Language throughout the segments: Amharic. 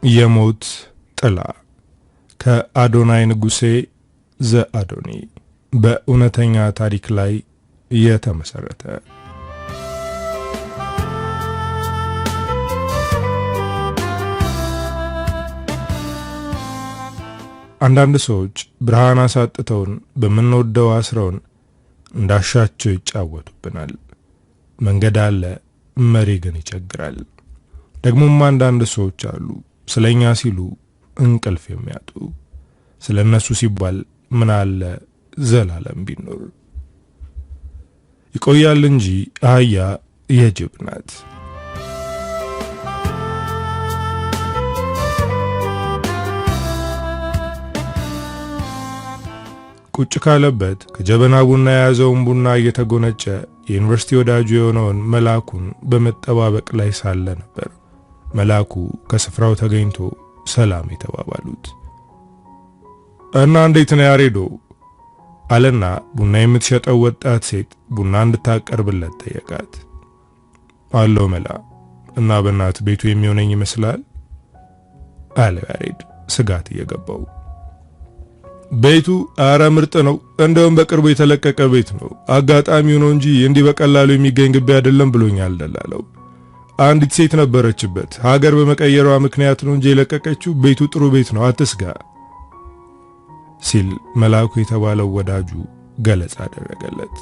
የሞት ጥላ ከአዶናይ ንጉሴ ዘአዶኒ በእውነተኛ ታሪክ ላይ የተመሰረተ። አንዳንድ ሰዎች ብርሃን አሳጥተውን በምንወደው አስረውን እንዳሻቸው ይጫወቱብናል። መንገድ አለ፣ መሪ ግን ይቸግራል። ደግሞም አንዳንድ ሰዎች አሉ ስለኛ ሲሉ እንቅልፍ የሚያጡ። ስለነሱ ሲባል ምን አለ ዘላለም ቢኖር። ይቆያል እንጂ አህያ የጅብ ናት። ቁጭ ካለበት ከጀበና ቡና የያዘውን ቡና እየተጎነጨ የዩኒቨርሲቲ ወዳጁ የሆነውን መላኩን በመጠባበቅ ላይ ሳለ ነበር መላኩ ከስፍራው ተገኝቶ ሰላም የተባባሉት። እና እንዴት ነው ያሬዶ አለና ቡና የምትሸጠው ወጣት ሴት ቡና እንድታቀርብለት ጠየቃት። አለው መላ እና በእናት ቤቱ የሚሆነኝ ይመስላል አለ ያሬድ ስጋት እየገባው። ቤቱ አረ ምርጥ ነው፣ እንደውም በቅርቡ የተለቀቀ ቤት ነው። አጋጣሚው ነው እንጂ እንዲህ በቀላሉ የሚገኝ ግቢ አይደለም ብሎኛል ደላለው። አንዲት ሴት ነበረችበት፣ ሀገር በመቀየሯ ምክንያት ነው እንጂ የለቀቀችው። ቤቱ ጥሩ ቤት ነው፣ አትስጋ ሲል መላኩ የተባለው ወዳጁ ገለጻ አደረገለት።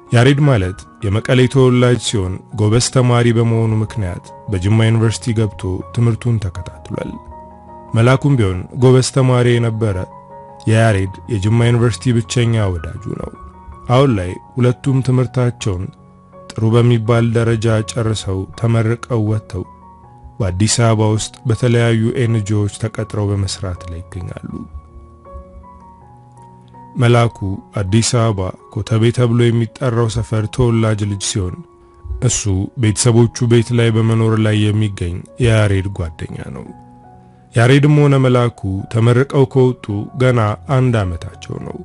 ያሬድ ማለት የመቀሌ ተወላጅ ሲሆን ጎበዝ ተማሪ በመሆኑ ምክንያት በጅማ ዩኒቨርሲቲ ገብቶ ትምህርቱን ተከታትሏል። መላኩም ቢሆን ጎበዝ ተማሪ የነበረ የያሬድ የጅማ ዩኒቨርሲቲ ብቸኛ ወዳጁ ነው። አሁን ላይ ሁለቱም ትምህርታቸውን ጥሩ በሚባል ደረጃ ጨርሰው ተመርቀው ወጥተው በአዲስ አበባ ውስጥ በተለያዩ ኤንጂኦዎች ተቀጥረው በመስራት ላይ ይገኛሉ። መላኩ አዲስ አበባ ኮተቤ ተብሎ የሚጠራው ሰፈር ተወላጅ ልጅ ሲሆን እሱ ቤተሰቦቹ ቤት ላይ በመኖር ላይ የሚገኝ የያሬድ ጓደኛ ነው። ያሬድም ሆነ መላኩ ተመርቀው ከወጡ ገና 1 ዓመታቸው ነው።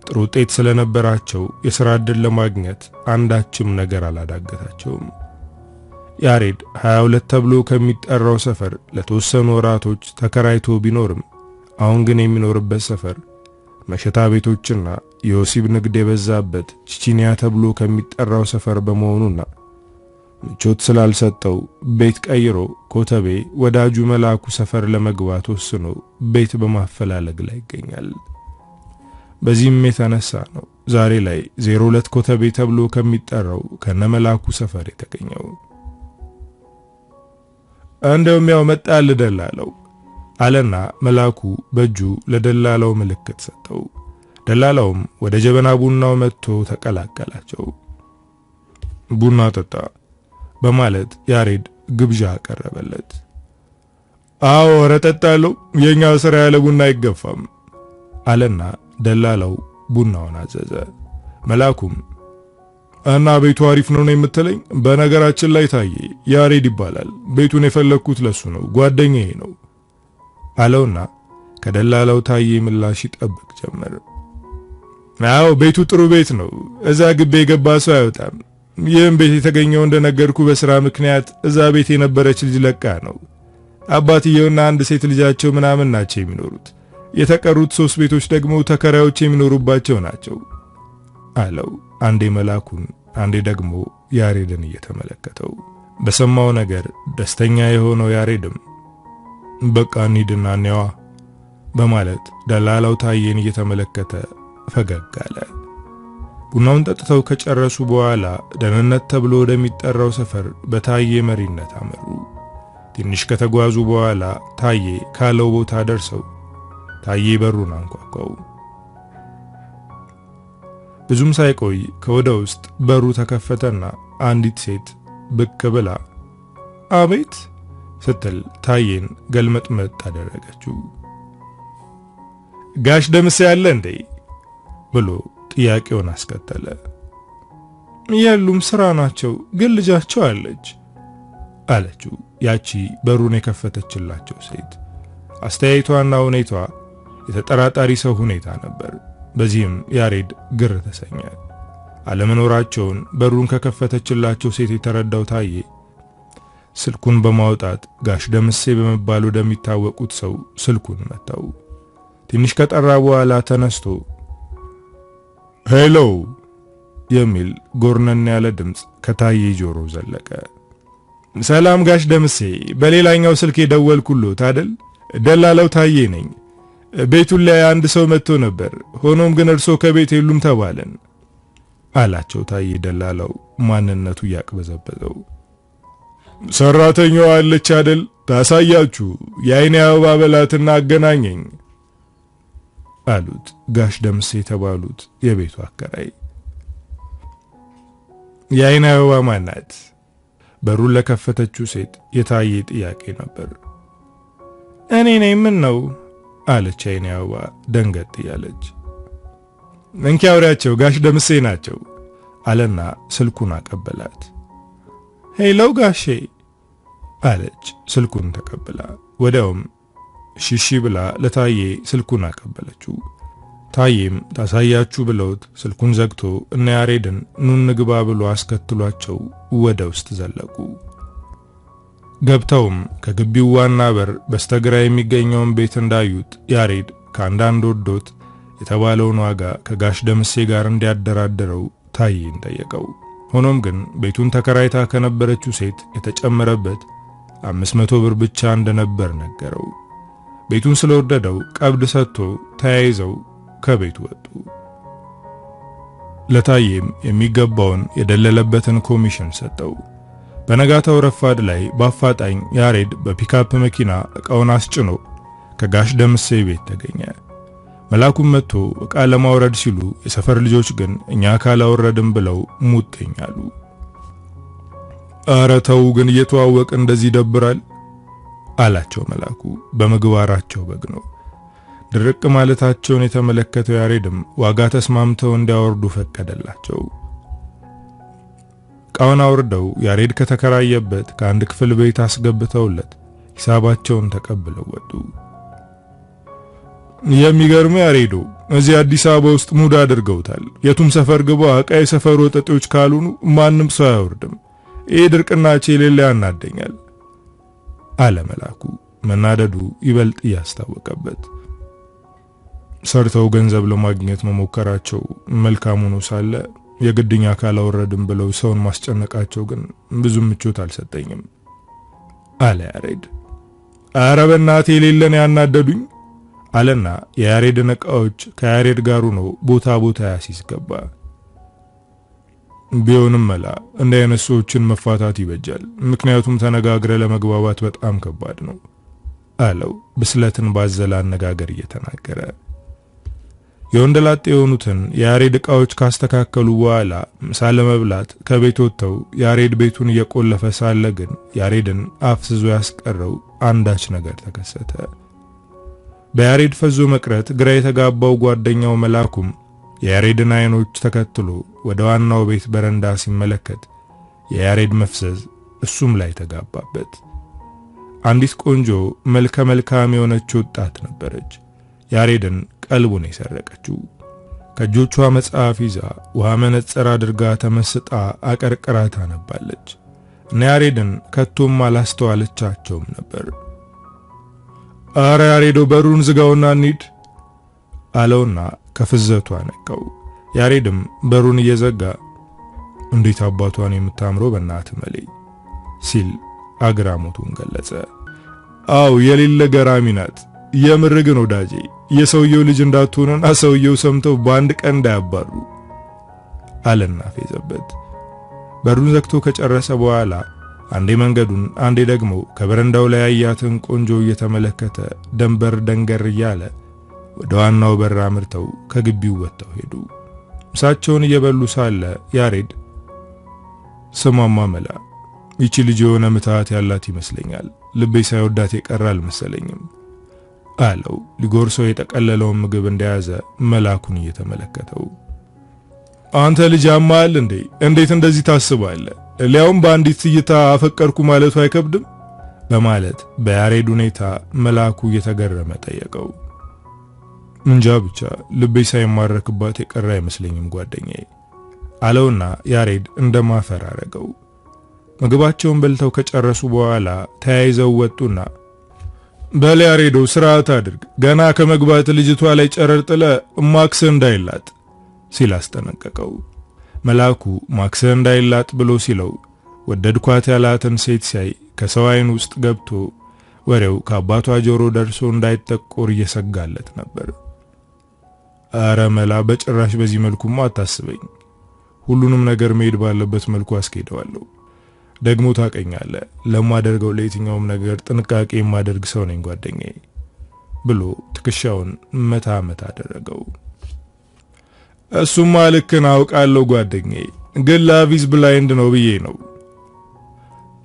ጥሩ ውጤት ስለነበራቸው የሥራ ዕድል ለማግኘት አንዳችም ነገር አላዳገታቸውም። ያሬድ 22 ተብሎ ከሚጠራው ሰፈር ለተወሰኑ ወራቶች ተከራይቶ ቢኖርም አሁን ግን የሚኖርበት ሰፈር መሸታ ቤቶችና የወሲብ ንግድ የበዛበት ቺቺኒያ ተብሎ ከሚጠራው ሰፈር በመሆኑና ምቾት ስላልሰጠው ቤት ቀይሮ ኮተቤ ወዳጁ መላኩ ሰፈር ለመግባት ወስኖ ቤት በማፈላለግ ላይ ይገኛል። በዚህም የተነሳ ነው ዛሬ ላይ 02 ኮተቤ ተብሎ ከሚጠራው ከነመላኩ ሰፈር የተገኘው። እንደውም ያው መጣል ደላለው አለና መላኩ በእጁ ለደላላው ምልክት ሰጠው። ደላላውም ወደ ጀበና ቡናው መጥቶ ተቀላቀላቸው። ቡና ጠጣ በማለት ያሬድ ግብዣ አቀረበለት። አዎ ረጠጣለው፣ የኛው ስራ ያለ ቡና አይገፋም አለና ደላላው ቡናውን አዘዘ። መላኩም እና ቤቱ አሪፍ ነው የምትለኝ? በነገራችን ላይ ታዬ ያሬድ ይባላል። ቤቱን የፈለኩት ለሱ ነው፣ ጓደኛዬ ነው አለውና ከደላላው ታዬ ምላሽ ይጠብቅ ጀመር። አዎ ቤቱ ጥሩ ቤት ነው፣ እዛ ግቤ የገባ ሰው አይወጣም። ይህም ቤት የተገኘው እንደነገርኩ በስራ ምክንያት እዛ ቤት የነበረች ልጅ ለቃ ነው። አባትየውና አንድ ሴት ልጃቸው ምናምን ናቸው የሚኖሩት። የተቀሩት 3 ቤቶች ደግሞ ተከራዮች የሚኖሩባቸው ናቸው አለው። አንዴ መላኩን አንዴ ደግሞ ያሬድን እየተመለከተው። በሰማው ነገር ደስተኛ የሆነው ያሬድም በቃ እንሂድና እንየዋ በማለት ደላላው ታዬን እየተመለከተ ፈገግ አለ። ቡናውን ጠጥተው ከጨረሱ በኋላ ደህንነት ተብሎ ወደሚጠራው ሰፈር በታዬ መሪነት አመሩ። ትንሽ ከተጓዙ በኋላ ታዬ ካለው ቦታ ደርሰው ታዬ በሩን አንኳኳው። ብዙም ሳይቆይ ከወደ ውስጥ በሩ ተከፈተና አንዲት ሴት ብቅ ብላ አቤት ስትል ታዬን ገልመጥመጥ አደረገችው። ጋሽ ደምስ ያለ እንዴ ብሎ ጥያቄውን አስከተለ። የሉም ስራ ናቸው፣ ግን ልጃቸው አለች አለችው ያቺ በሩን የከፈተችላቸው ሴት። አስተያየቷና ሁኔታዋ የተጠራጣሪ ሰው ሁኔታ ነበር። በዚህም ያሬድ ግር ተሰኘ። አለመኖራቸውን በሩን ከከፈተችላቸው ሴት የተረዳው ታዬ ስልኩን በማውጣት ጋሽ ደምሴ በመባል ወደሚታወቁት ሰው ስልኩን መታው። ትንሽ ከጠራ በኋላ ተነስቶ ሄሎ የሚል ጎርነን ያለ ድምጽ ከታዬ ጆሮ ዘለቀ። ሰላም ጋሽ ደምሴ፣ በሌላኛው ስልክ የደወልኩሎት አይደል? ደላላው ታዬ ነኝ። ቤቱን ላይ አንድ ሰው መጥቶ ነበር። ሆኖም ግን እርሶ ከቤት የሉም ተባለን አላቸው ታዬ ደላላው ማንነቱ ያቅበዘበዘው። ሰራተኛዋ አለች አይደል? ታሳያችሁ፣ የአይኔ አበባ በላትና አገናኘኝ አሉት ጋሽ ደምሴ የተባሉት የቤቱ አከራይ። የአይኔ አበባ ማናት? በሩን ለከፈተችው ሴት የታዬ ጥያቄ ነበር። እኔ ነኝ። ምን ነው አለች አይኔ አበባ ደንገጥ ያለች። እንኪ አውሪያቸው፣ ጋሽ ደምሴ ናቸው አለና ስልኩን አቀበላት። ሄሎ ጋሼ አለች ስልኩን ተቀብላ። ወዲያውም ሽሺ ብላ ለታዬ ስልኩን አቀበለችው። ታዬም ታሳያችሁ ብለውት ስልኩን ዘግቶ እነ ያሬድን ኑን ንግባ ብሎ አስከትሏቸው ወደ ውስጥ ዘለቁ። ገብተውም ከግቢው ዋና በር በስተግራ የሚገኘውን ቤት እንዳዩት ያሬድ ከአንዳንድ ወዶት የተባለውን ዋጋ ከጋሽ ደምሴ ጋር እንዲያደራደረው ታዬን ጠየቀው። ሆኖም ግን ቤቱን ተከራይታ ከነበረችው ሴት የተጨመረበት 500 ብር ብቻ እንደነበር ነገረው። ቤቱን ስለወደደው ቀብድ ሰጥቶ ተያይዘው ከቤቱ ወጡ። ለታዬም የሚገባውን የደለለበትን ኮሚሽን ሰጠው። በነጋታው ረፋድ ላይ በአፋጣኝ ያሬድ በፒካፕ መኪና ዕቃውን አስጭኖ ከጋሽ ደምሴ ቤት ተገኘ። መላኩም መጥቶ ዕቃ ለማውረድ ሲሉ የሰፈር ልጆች ግን እኛ ካላወረድም ብለው ሙጥኝ አሉ። ኧረ ተው ግን እየተዋወቅ እንደዚህ ይደብራል አላቸው መላኩ በምግባራቸው በግነው። ድርቅ ማለታቸውን የተመለከተው ያሬድም ዋጋ ተስማምተው እንዲያወርዱ ፈቀደላቸው። ዕቃውን አውርደው ያሬድ ከተከራየበት ከአንድ ክፍል ቤት አስገብተውለት ሂሳባቸውን ተቀብለው ወጡ። የሚገርም ያሬዶ፣ እዚህ አዲስ አበባ ውስጥ ሙድ አድርገውታል። የቱም ሰፈር ግባ ዕቃ የሰፈሩ ወጠጤዎች ካልሆኑ ማንም ሰው አያወርድም። ይሄ ድርቅናቸው የሌለ ያናደኛል አለ መላኩ መናደዱ ይበልጥ እያስታወቀበት። ሰርተው ገንዘብ ለማግኘት መሞከራቸው መልካም ሆኖ ሳለ የግድኛ ካላወረድም ብለው ሰውን ማስጨነቃቸው ግን ብዙ ምቾት አልሰጠኝም አለ ያሬድ። ኧረ በእናቴ የሌለን ያናደዱኝ አለና የያሬድን ዕቃዎች ከያሬድ ጋር ሆኖ ቦታ ቦታ ያሲስገባ። ቢሆንም መላ እንደ አይነት ሰዎችን መፋታት ይበጃል። ምክንያቱም ተነጋግረ ለመግባባት በጣም ከባድ ነው አለው ብስለትን ባዘለ አነጋገር እየተናገረ። የወንደላጤ የሆኑትን የያሬድ ዕቃዎች ካስተካከሉ በኋላ ምሳ ለመብላት ከቤት ወጥተው ያሬድ ቤቱን እየቆለፈ ሳለ ግን ያሬድን አፍዝዞ ያስቀረው አንዳች ነገር ተከሰተ። በያሬድ ፈዞ መቅረት ግራ የተጋባው ጓደኛው መላኩም የያሬድን አይኖች ተከትሎ ወደ ዋናው ቤት በረንዳ ሲመለከት የያሬድ መፍዘዝ እሱም ላይ ተጋባበት። አንዲት ቆንጆ መልከ መልካም የሆነች ወጣት ነበረች። ያሬድን ቀልቡን የሰረቀችው ከጆቿ መጽሐፍ ይዛ ውሃ መነጽር አድርጋ ተመስጣ አቀርቅራ ታነባለች። እና ያሬድን ከቶም አላስተዋለቻቸውም ነበር። አረ ያሬዶ በሩን ዝጋውና እንሂድ አለውና ከፍዘቷ ነቀው። ያሬድም በሩን እየዘጋ እንዴት አባቷን የምታምረው በእናት መሌ ሲል አግራሞቱን ገለጸ። አው የሌለ ገራሚ ናት። የምር ግን ወዳጄ የሰውየው ልጅ እንዳትሆንና ሰውየው ሰምተው በአንድ ቀን እንዳያባሩ አለና ፈዘበት። በሩን ዘግቶ ከጨረሰ በኋላ አንዴ መንገዱን አንዴ ደግሞ ከበረንዳው ላይ ያያትን ቆንጆ እየተመለከተ ደንበር ደንገር እያለ ወደ ዋናው በር አምርተው ከግቢው ወጥተው ሄዱ። ምሳቸውን እየበሉ ሳለ ያሬድ ስማማ መላ ይቺ ልጅ የሆነ ምታት ያላት ይመስለኛል። ልቤ ሳይወዳት የቀረ አልመሰለኝም አለው ሊጎርሰው የጠቀለለውን ምግብ እንደያዘ መላኩን እየተመለከተው። አንተ ልጅ ያማል እንዴ? እንዴት እንደዚህ ታስባለህ? ሊያውም በአንዲት እይታ አፈቀርኩ ማለቱ አይከብድም? በማለት በያሬድ ሁኔታ መላኩ እየተገረመ ጠየቀው። እንጃ ብቻ ልቤ ሳይማረክባት የቀረ አይመስለኝም ጓደኛዬ አለውና ያሬድ እንደማፈር አረገው። ምግባቸውን በልተው ከጨረሱ በኋላ ተያይዘው ወጡና በል ያሬዶ ስርዓት አድርግ፣ ገና ከመግባት ልጅቷ ላይ ጨረር ጥለ ማክስ እንዳይላጥ ሲል አስጠነቀቀው። መልአኩ ማክስ እንዳይላጥ ብሎ ሲለው ወደድኳት ያላትን ሴት ሲያይ ከሰው ዓይን ውስጥ ገብቶ ወሬው ከአባቷ ጆሮ ደርሶ እንዳይጠቆር እየሰጋለት ነበር። አረ መላ በጭራሽ በዚህ መልኩማ አታስበኝ። ሁሉንም ነገር መሄድ ባለበት መልኩ አስኬደዋለሁ። ደግሞ ታቀኛለህ፣ ለማደርገው ለየትኛውም ነገር ጥንቃቄ የማደርግ ሰው ነኝ ጓደኛዬ ብሎ ትከሻውን መታ አደረገው። እሱማ ልክን አውቃለሁ ጓደኛዬ፣ ግን ላቪዝ ብላይንድ ነው ብዬ ነው።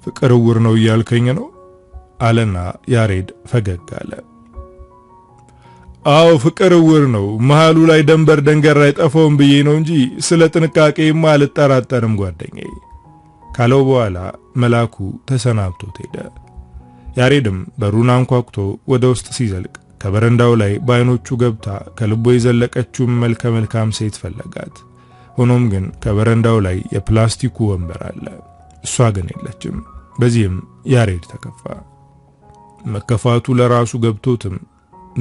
ፍቅር ዕውር ነው እያልከኝ ነው አለና ያሬድ ፈገግ አለ። አዎ ፍቅር ዕውር ነው፣ መሃሉ ላይ ደንበር ደንገር አይጠፋውም ብዬ ነው እንጂ ስለ ጥንቃቄማ አልጠራጠርም ጓደኛዬ ካለው በኋላ መልአኩ ተሰናብቶት ሄደ። ያሬድም በሩን አንኳኩቶ ወደ ውስጥ ሲዘልቅ ከበረንዳው ላይ በዓይኖቹ ገብታ ከልቦ የዘለቀችውን መልከ መልካም ሴት ፈለጋት። ሆኖም ግን ከበረንዳው ላይ የፕላስቲኩ ወንበር አለ፣ እሷ ግን የለችም። በዚህም ያሬድ ተከፋ። መከፋቱ ለራሱ ገብቶትም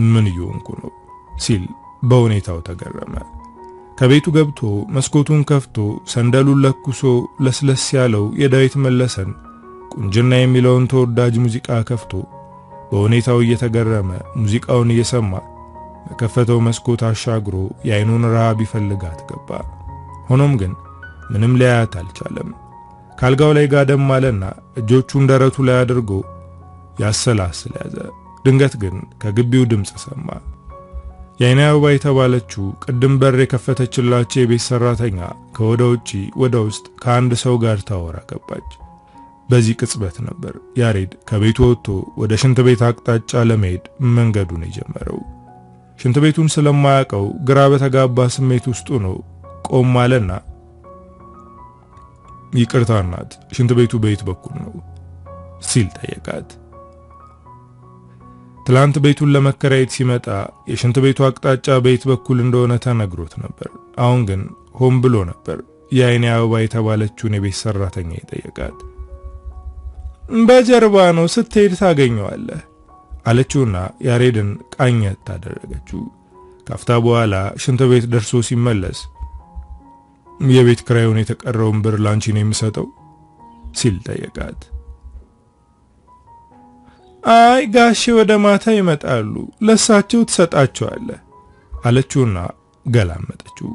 ምን ይሆንኩ ነው ሲል በሁኔታው ተገረመ። ከቤቱ ገብቶ መስኮቱን ከፍቶ ሰንደሉን ለኩሶ ለስለስ ያለው የዳዊት መለሰን ቁንጅና የሚለውን ተወዳጅ ሙዚቃ ከፍቶ በሁኔታው እየተገረመ ሙዚቃውን እየሰማ በከፈተው መስኮት አሻግሮ የዓይኑን ረሃብ ይፈልጋት ገባ። ሆኖም ግን ምንም ሊያያት አልቻለም። ካልጋው ላይ ጋደም አለና እጆቹን ደረቱ ላይ አድርጎ ያሰላስል ያዘ። ድንገት ግን ከግቢው ድምጽ ሰማ። የዓይኔ አበባ የተባለችው ቅድም በር የከፈተችላቸው የቤት ሰራተኛ ከወደ ውጪ ወደ ውስጥ ከአንድ ሰው ጋር ታወራ ገባች። በዚህ ቅጽበት ነበር ያሬድ ከቤቱ ወጥቶ ወደ ሽንት ቤት አቅጣጫ ለመሄድ መንገዱን የጀመረው። ሽንት ቤቱን ስለማያውቀው ግራ በተጋባ ስሜት ውስጥ ነው ቆም አለና ይቅርታ እናት፣ ሽንት ቤቱ በየት በኩል ነው ሲል ጠየቃት። ትላንት ቤቱን ለመከራየት ሲመጣ የሽንት ቤቱ አቅጣጫ በየት በኩል እንደሆነ ተነግሮት ነበር። አሁን ግን ሆን ብሎ ነበር የዓይኔ አበባ የተባለችውን የቤት ሰራተኛ የጠየቃት። በጀርባ ነው ስትሄድ ታገኘዋለህ አለችውና ያሬድን ቃኘት ታደረገችው። ካፍታ በኋላ ሽንት ቤት ደርሶ ሲመለስ የቤት ክራዩን የተቀረውን ብር ላንቺ ነው የምሰጠው ሲል ጠየቃት። አይ ጋሼ ወደ ማታ ይመጣሉ፣ ለሳቸው ትሰጣቸዋለህ አለችውና ገላመጠችው።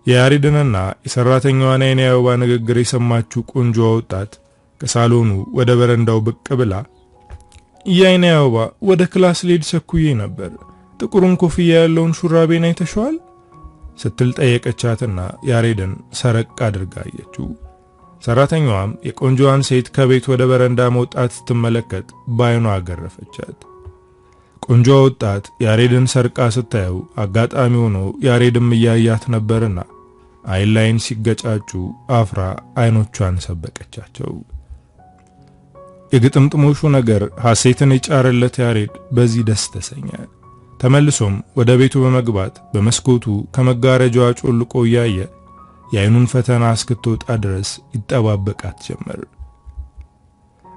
የያሬድንና የሰራተኛዋን የዓይኔ አበባ ንግግር የሰማችው ቆንጆ ወጣት ከሳሎኑ ወደ በረንዳው ብቅ ብላ የዓይኔ አበባ ወደ ክላስ ሊድ ቸኩዬ ነበር፣ ጥቁሩን ኮፍያ ያለውን ሹራቤን አይተሽዋል ስትል ጠየቀቻትና ያሬድን ሰረቅ አድርጋ አየችው። ሰራተኛዋም የቆንጆዋን ሴት ከቤት ወደ በረንዳ መውጣት ስትመለከት በዓይኗ አገረፈቻት። ቆንጆዋ ወጣት ያሬድን ሰርቃ ስታየው አጋጣሚ ሆኖ ያሬድም እያያት ነበርና ዓይን ላይን ሲገጫጩ አፍራ ዓይኖቿን ሰበቀቻቸው። የግጥምጥሞሹ ነገር ሐሴትን የጫረለት ያሬድ በዚህ ደስ ተሰኘ። ተመልሶም ወደ ቤቱ በመግባት በመስኮቱ ከመጋረጃው ጮልቆ ያየ የዓይኑን ፈተና እስክትወጣ ድረስ ይጠባበቃት ጀመር።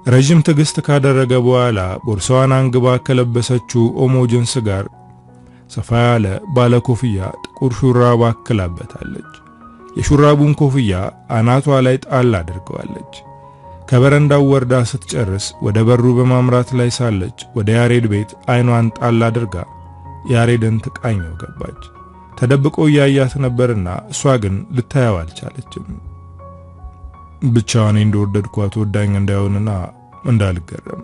ረጅም ትዕግስት ካደረገ በኋላ ቦርሳዋን አንግባ ከለበሰችው ኦሞ ጅንስ ጋር ሰፋ ያለ ባለ ኮፍያ ጥቁር ሹራብ አክላበታለች። የሹራቡን ኮፍያ አናቷ ላይ ጣል አድርገዋለች። ከበረንዳው ወርዳ ስትጨርስ ወደ በሩ በማምራት ላይ ሳለች ወደ ያሬድ ቤት ዓይኗን ጣል አድርጋ ያሬድን ትቃኘው ገባች። ተደብቆ ያያት ነበርና እሷ ግን ልታየው አልቻለችም። ብቻዋን እንደወደድኳት ወዳኝ እንዳይሆንና እንዳልገረም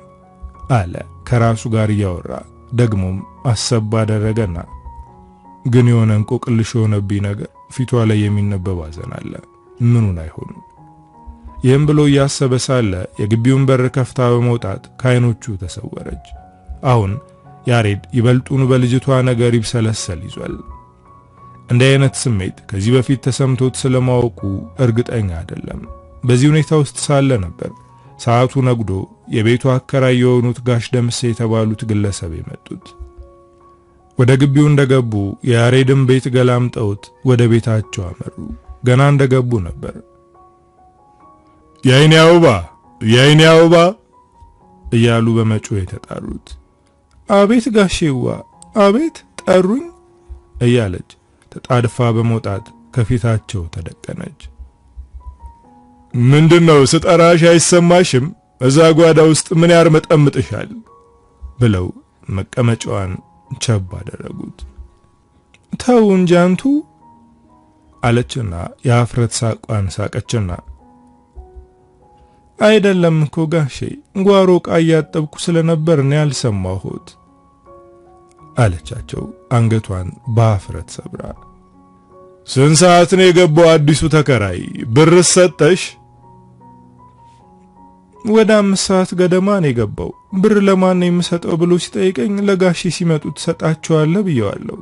አለ ከራሱ ጋር እያወራ። ደግሞም አሰብ አደረገና ግን የሆነ እንቆቅልሽ የሆነብኝ ነገር ፊቷ ላይ የሚነበብ ሐዘን አለ፣ ምኑን አይሆን። ይህም ብሎ እያሰበ ሳለ የግቢውን በር ከፍታ በመውጣት ከዓይኖቹ ተሰወረች። አሁን ያሬድ ይበልጡን በልጅቷ ነገር ይብሰለሰል ይዟል። እንዲህ አይነት ስሜት ከዚህ በፊት ተሰምቶት ስለማወቁ እርግጠኛ አይደለም። በዚህ ሁኔታ ውስጥ ሳለ ነበር ሰዓቱ ነግዶ የቤቱ አከራይ የሆኑት ጋሽ ደምሴ የተባሉት ግለሰብ የመጡት። ወደ ግቢው እንደገቡ የያሬድን ቤት ገላምጠውት ወደ ቤታቸው አመሩ። ገና እንደገቡ ነበር የአይኔ አበባ እያሉ በመጮህ የተጣሩት። አቤት ጋሼዋ፣ አቤት ጠሩኝ እያለች ተጣድፋ በመውጣት ከፊታቸው ተደቀነች። ምንድነው ስጠራሽ አይሰማሽም? እዛ ጓዳ ውስጥ ምን ያርመጠምጥሻል? ብለው መቀመጫዋን ቸብ አደረጉት። ተው እንጂ አንቱ አለችና የአፍረት ሳቋን ሳቀችና አይደለም እኮ ጋሼ ጓሮ ዕቃ እያጠብኩ ስለነበር ነው ያልሰማሁት አለቻቸው አንገቷን በአፍረት ሰብራ። ስንት ሰዓት ነው የገባው አዲሱ ተከራይ? ብር ሰጠሽ? ወደ 5 ሰዓት ገደማ ነው የገባው። ብር ለማን ነው የምሰጠው ብሎ ሲጠይቀኝ ለጋሼ ሲመጡ ትሰጣቸዋለህ ብየዋለሁ።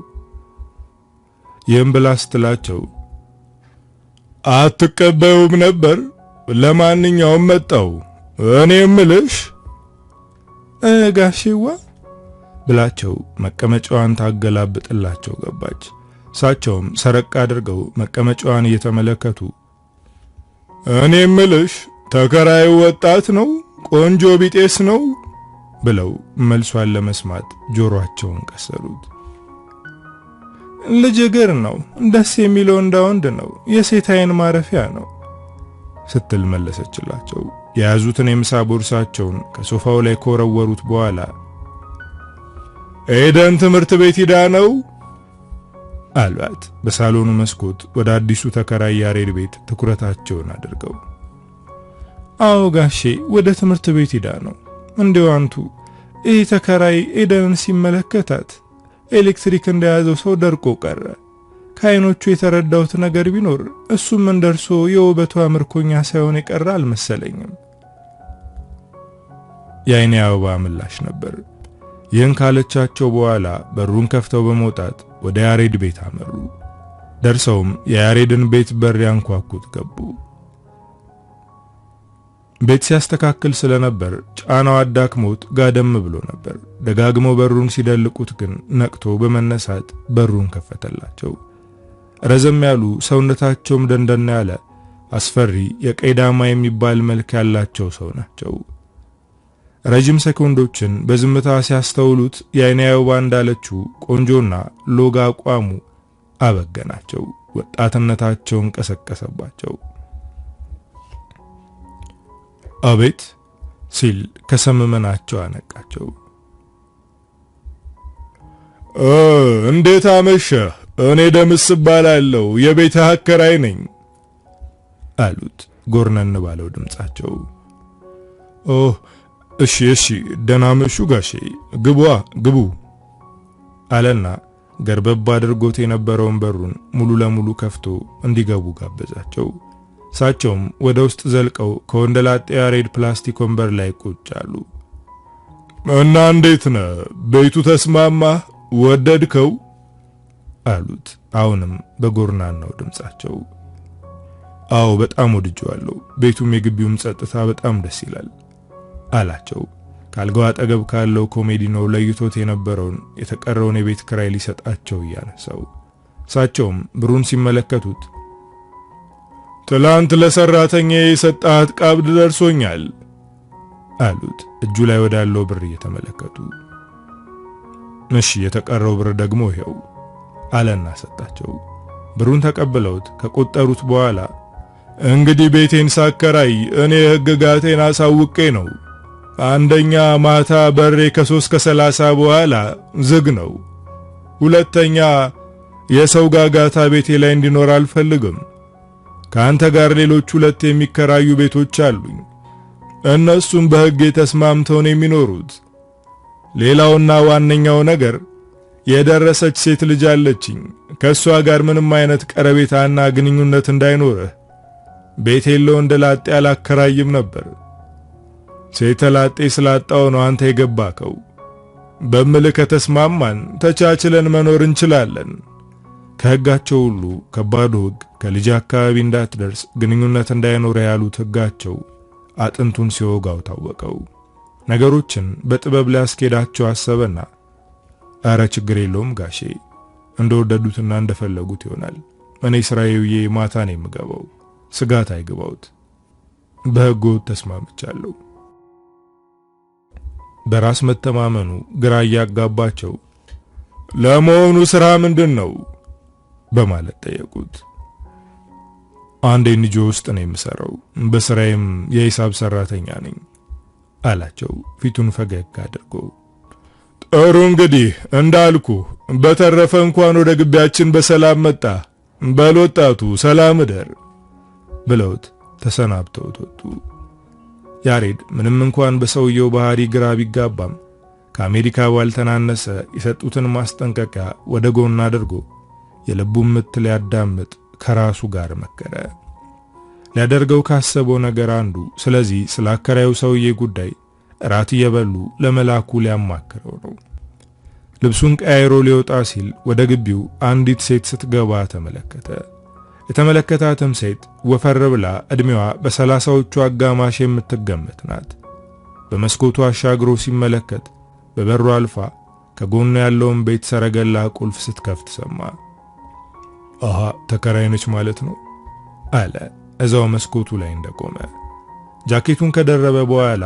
ይህም ብላ ስትላቸው አትቀበዩም ነበር? ለማንኛውም መጣው እኔ እምልሽ ጋሼዋ ብላቸው መቀመጫዋን ታገላብጥላቸው ገባች። እሳቸውም ሰረቅ አድርገው መቀመጫዋን እየተመለከቱ እኔ እምልሽ ተከራዩ ወጣት ነው? ቆንጆ ቢጤስ ነው? ብለው መልሷን ለመስማት ጆሮአቸውን ቀሰሩት። ልጅ እግር ነው፣ ደስ የሚለው እንዳወንድ ነው፣ የሴት አይን ማረፊያ ነው ስትል መለሰችላቸው። የያዙትን የምሳ ቦርሳቸውን ከሶፋው ላይ ከወረወሩት በኋላ ኤደን ትምህርት ቤት ሂዳ ነው አሏት። በሳሎኑ መስኮት ወደ አዲሱ ተከራይ ያሬድ ቤት ትኩረታቸውን አድርገው አዎ ጋሼ ወደ ትምህርት ቤት ሂዳ ነው። እንደው አንቱ ይህ ተከራይ ኤደንን ሲመለከታት ኤሌክትሪክ እንደያዘው ሰው ደርቆ ቀረ። ከአይኖቹ የተረዳሁት ነገር ቢኖር እሱም እንደርሶ የውበቷ ምርኮኛ ሳይሆን የቀረ አልመሰለኝም። የአይኔ አበባ ምላሽ ነበር። ይህን ካለቻቸው በኋላ በሩን ከፍተው በመውጣት ወደ ያሬድ ቤት አመሩ። ደርሰውም የያሬድን ቤት በር ያንኳኩት ገቡ። ቤት ሲያስተካክል ስለነበር ጫናው አዳክሞት ጋደም ብሎ ነበር። ደጋግመው በሩን ሲደልቁት ግን ነቅቶ በመነሳት በሩን ከፈተላቸው። ረዘም ያሉ ሰውነታቸውም ደንደና ያለ አስፈሪ የቀይ ዳማ የሚባል መልክ ያላቸው ሰው ናቸው። ረጅም ሰኮንዶችን በዝምታ ሲያስተውሉት የአይኔ አበባ እንዳለችው ቆንጆና ሎጋ አቋሙ አበገናቸው። ወጣትነታቸውን ቀሰቀሰባቸው። አቤት ሲል ከሰመመናቸው አነቃቸው። እንዴት አመሸህ? እኔ ደምስ እባላለሁ፣ የቤትህ አከራይ ነኝ አሉት ጎርነን ባለው ድምጻቸው። እሺ ደህና መሹ ጋሼ፣ ግቡ አለና ገርበብ አድርጎት የነበረውን በሩን ሙሉ ለሙሉ ከፍቶ እንዲገቡ ጋበዛቸው። እሳቸውም ወደ ውስጥ ዘልቀው ከወንደላጤ ያሬድ ፕላስቲክ ወንበር ላይ ቁጭ አሉ። እና እንዴት ነህ? ቤቱ ተስማማህ? ወደድከው? አሉት አሁንም በጎርናናው ድምጻቸው። አዎ በጣም ወድጄዋለሁ። ቤቱም የግቢውም ጸጥታ በጣም ደስ ይላል አላቸው። ካልጋው አጠገብ ካለው ኮሜዲኖ ለይቶት የነበረውን የተቀረውን የቤት ክራይ ሊሰጣቸው እያነሳው። እሳቸውም ብሩን ሲመለከቱት ትላንት ለሰራተኛ የሰጣት ቀብድ ደርሶኛል አሉት እጁ ላይ ወዳለው ብር እየተመለከቱ። እሺ የተቀረው ብር ደግሞ ይሄው አለና ሰጣቸው። ብሩን ተቀብለውት ከቆጠሩት በኋላ እንግዲህ ቤቴን ሳከራይ እኔ ህግጋቴን አሳውቄ ነው። አንደኛ ማታ በሬ ከ3 ከ30 በኋላ ዝግ ነው። ሁለተኛ የሰው ጋጋታ ቤቴ ላይ እንዲኖር አልፈልግም። ካንተ ጋር ሌሎች 2 የሚከራዩ ቤቶች አሉኝ። እነሱም በህግ ተስማምተው ነው የሚኖሩት። ሌላውና ዋነኛው ነገር የደረሰች ሴት ልጅ አለችኝ። ከሷ ጋር ምንም አይነት ቀረቤታና ግንኙነት እንዳይኖርህ። ቤት የለው እንደላጤ አላከራይም ነበር። ሴት ላጤ ስላጣው ነው አንተ የገባከው። በምልህ ከተስማማን ተቻችለን መኖር እንችላለን። ከህጋቸው ሁሉ ከባዱ ህግ ከልጅ አካባቢ እንዳትደርስ ግንኙነት እንዳይኖር ያሉት ህጋቸው አጥንቱን ሲወጋው ታወቀው። ነገሮችን በጥበብ ሊያስኬዳቸው አሰበና አረ ችግር የለውም ጋሼ፣ እንደወደዱትና እንደፈለጉት ይሆናል። እኔ ስራዬ ማታ ነው የምገባው፣ ስጋት አይግባውት በሕጉ ተስማምቻለሁ። በራስ መተማመኑ ግራ እያጋባቸው ለመሆኑ ስራ ምንድነው በማለት ጠየቁት። አንድ ኤንጂኦ ውስጥ ነው የምሰራው፣ በስራዬም የሂሳብ ሰራተኛ ነኝ አላቸው ፊቱን ፈገግ አድርጎ። ጥሩ እንግዲህ እንዳልኩ በተረፈ እንኳን ወደ ግቢያችን በሰላም መጣ፣ በልወጣቱ ሰላም እደር ብለውት ተሰናብተውት ወጡ። ያሬድ ምንም እንኳን በሰውየው ባህሪ ግራ ቢጋባም ከአሜሪካ ባልተናነሰ የሰጡትን ማስጠንቀቂያ ወደ ጎን አድርጎ የልቡን ምት ሊያዳምጥ ከራሱ ጋር መከረ። ሊያደርገው ካሰበው ነገር አንዱ ስለዚህ ስለ አከራዩ ሰውዬ ጉዳይ እራት እየበሉ ለመላኩ ሊያማክረው ነው። ልብሱን ቀያይሮ ሊወጣ ሲል ወደ ግቢው አንዲት ሴት ስትገባ ተመለከተ። የተመለከታትም ሴት ወፈር ብላ እድሜዋ በ30ዎቹ አጋማሽ የምትገመት ናት። በመስኮቱ አሻግሮ ሲመለከት በበሩ አልፋ ከጎኑ ያለውን ቤት ሰረገላ ቁልፍ ስትከፍት ሰማ። አሃ ተከራይነች ማለት ነው አለ እዛው መስኮቱ ላይ እንደቆመ። ጃኬቱን ከደረበ በኋላ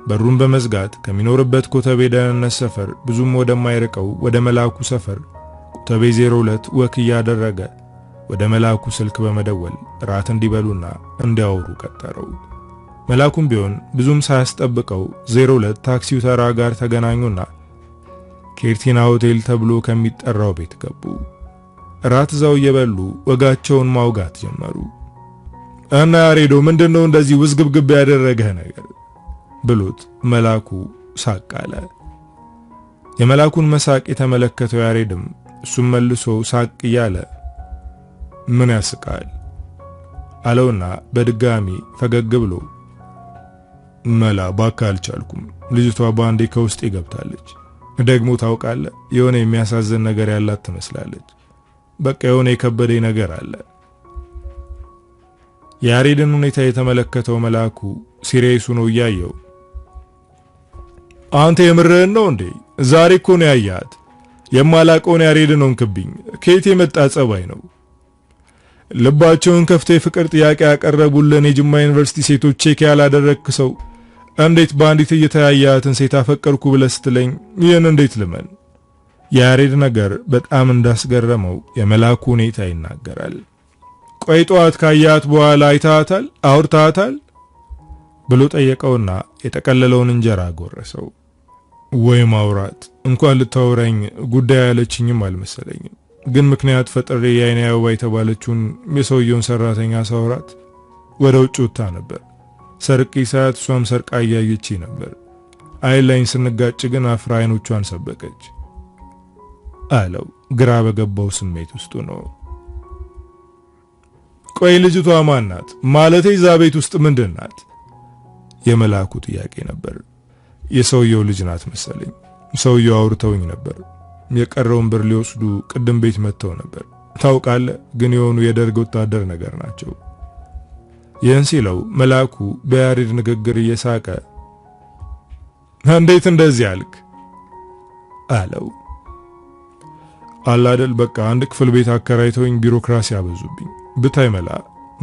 በሩን በመዝጋት ከሚኖርበት ኮተቤ ደህንነት ሰፈር ብዙም ወደማይርቀው ወደ መላኩ ሰፈር ኮተቤ 02 ወክ እያደረገ ወደ መላኩ ስልክ በመደወል ራት እንዲበሉና እንዲያወሩ ቀጠረው። መላኩም ቢሆን ብዙም ሳያስጠብቀው 02 ታክሲው ተራ ጋር ተገናኙና ኬርቲና ሆቴል ተብሎ ከሚጠራው ቤት ገቡ። ራት እዛው እየበሉ ወጋቸውን ማውጋት ጀመሩ። እና ያሬዶ ምንድነው እንደዚህ ውዝግብግብ ያደረገህ ነገር ብሎት መላኩ ሳቅ አለ። የመላኩን መሳቅ የተመለከተው ያሬድም እሱም መልሶ ሳቅ እያለ ምን ያስቃል አለውና በድጋሚ ፈገግ ብሎ መላ ባካ አልቻልኩም፣ ልጅቷ ባንዴ ከውስጥ ገብታለች። ደግሞ ታውቃለህ የሆነ የሚያሳዝን ነገር ያላት ትመስላለች። በቃ የሆነ የከበደኝ ነገር አለ። የያሬድን ሁኔታ የተመለከተው መላኩ ሲሪየሱ ነው እያየው አንተ የምርህን ነው እንዴ? ዛሬ እኮ ነው ያያት። የማላቀውን ያሬድን ሆንክብኝ። ከየት የመጣ ጸባይ ነው? ልባቸውን ከፍተው የፍቅር ጥያቄ ያቀረቡልን የጅማ ዩኒቨርሲቲ ሴቶች ቼክ ያላደረክ ሰው እንዴት በአንዲት እየተያያትን ሴት አፈቀርኩ ብለህ ስትለኝ ይህን እንዴት ልመን? የያሬድ ነገር በጣም እንዳስገረመው የመላኩ ሁኔታ ይናገራል። ቆይ ጠዋት ካያት በኋላ አይታታል? አውርታታል? ብሎ ጠየቀውና የጠቀለለውን እንጀራ ጎረሰው። ወይ ማውራት እንኳን ልታወራኝ ጉዳይ ያለችኝም አልመሰለኝም። ግን ምክንያት ፈጥሬ የአይኔ አበባ የተባለችውን የሰውየውን ሰራተኛ ሳውራት ወደ ውጭ ወጣ ነበር። ሰርቂ ሳያት እሷም ሰርቃ እያየች ነበር። አይላኝ ስንጋጭ ግን አፍራ አይኖቿን ሰበቀች አለው ግራ በገባው ስሜት ውስጥ ነው። ቆይ ልጅቷ ማን ናት? ማለቴ እዛ ቤት ውስጥ ምንድን ናት? የመላኩ ጥያቄ ነበር። የሰውየው ልጅ ናት መሰለኝ። ሰውየው አውርተውኝ ነበር። የቀረውን ብር ሊወስዱ ቅድም ቤት መጥተው ነበር። ታውቃለህ ግን የሆኑ የደርግ ወታደር ነገር ናቸው። ይህን ሲለው መላኩ በያሬድ ንግግር እየሳቀ እንዴት እንደዚህ አልክ አለው። አላደል በቃ አንድ ክፍል ቤት አከራይተውኝ ቢሮክራሲ ያበዙብኝ። ብታይ መላ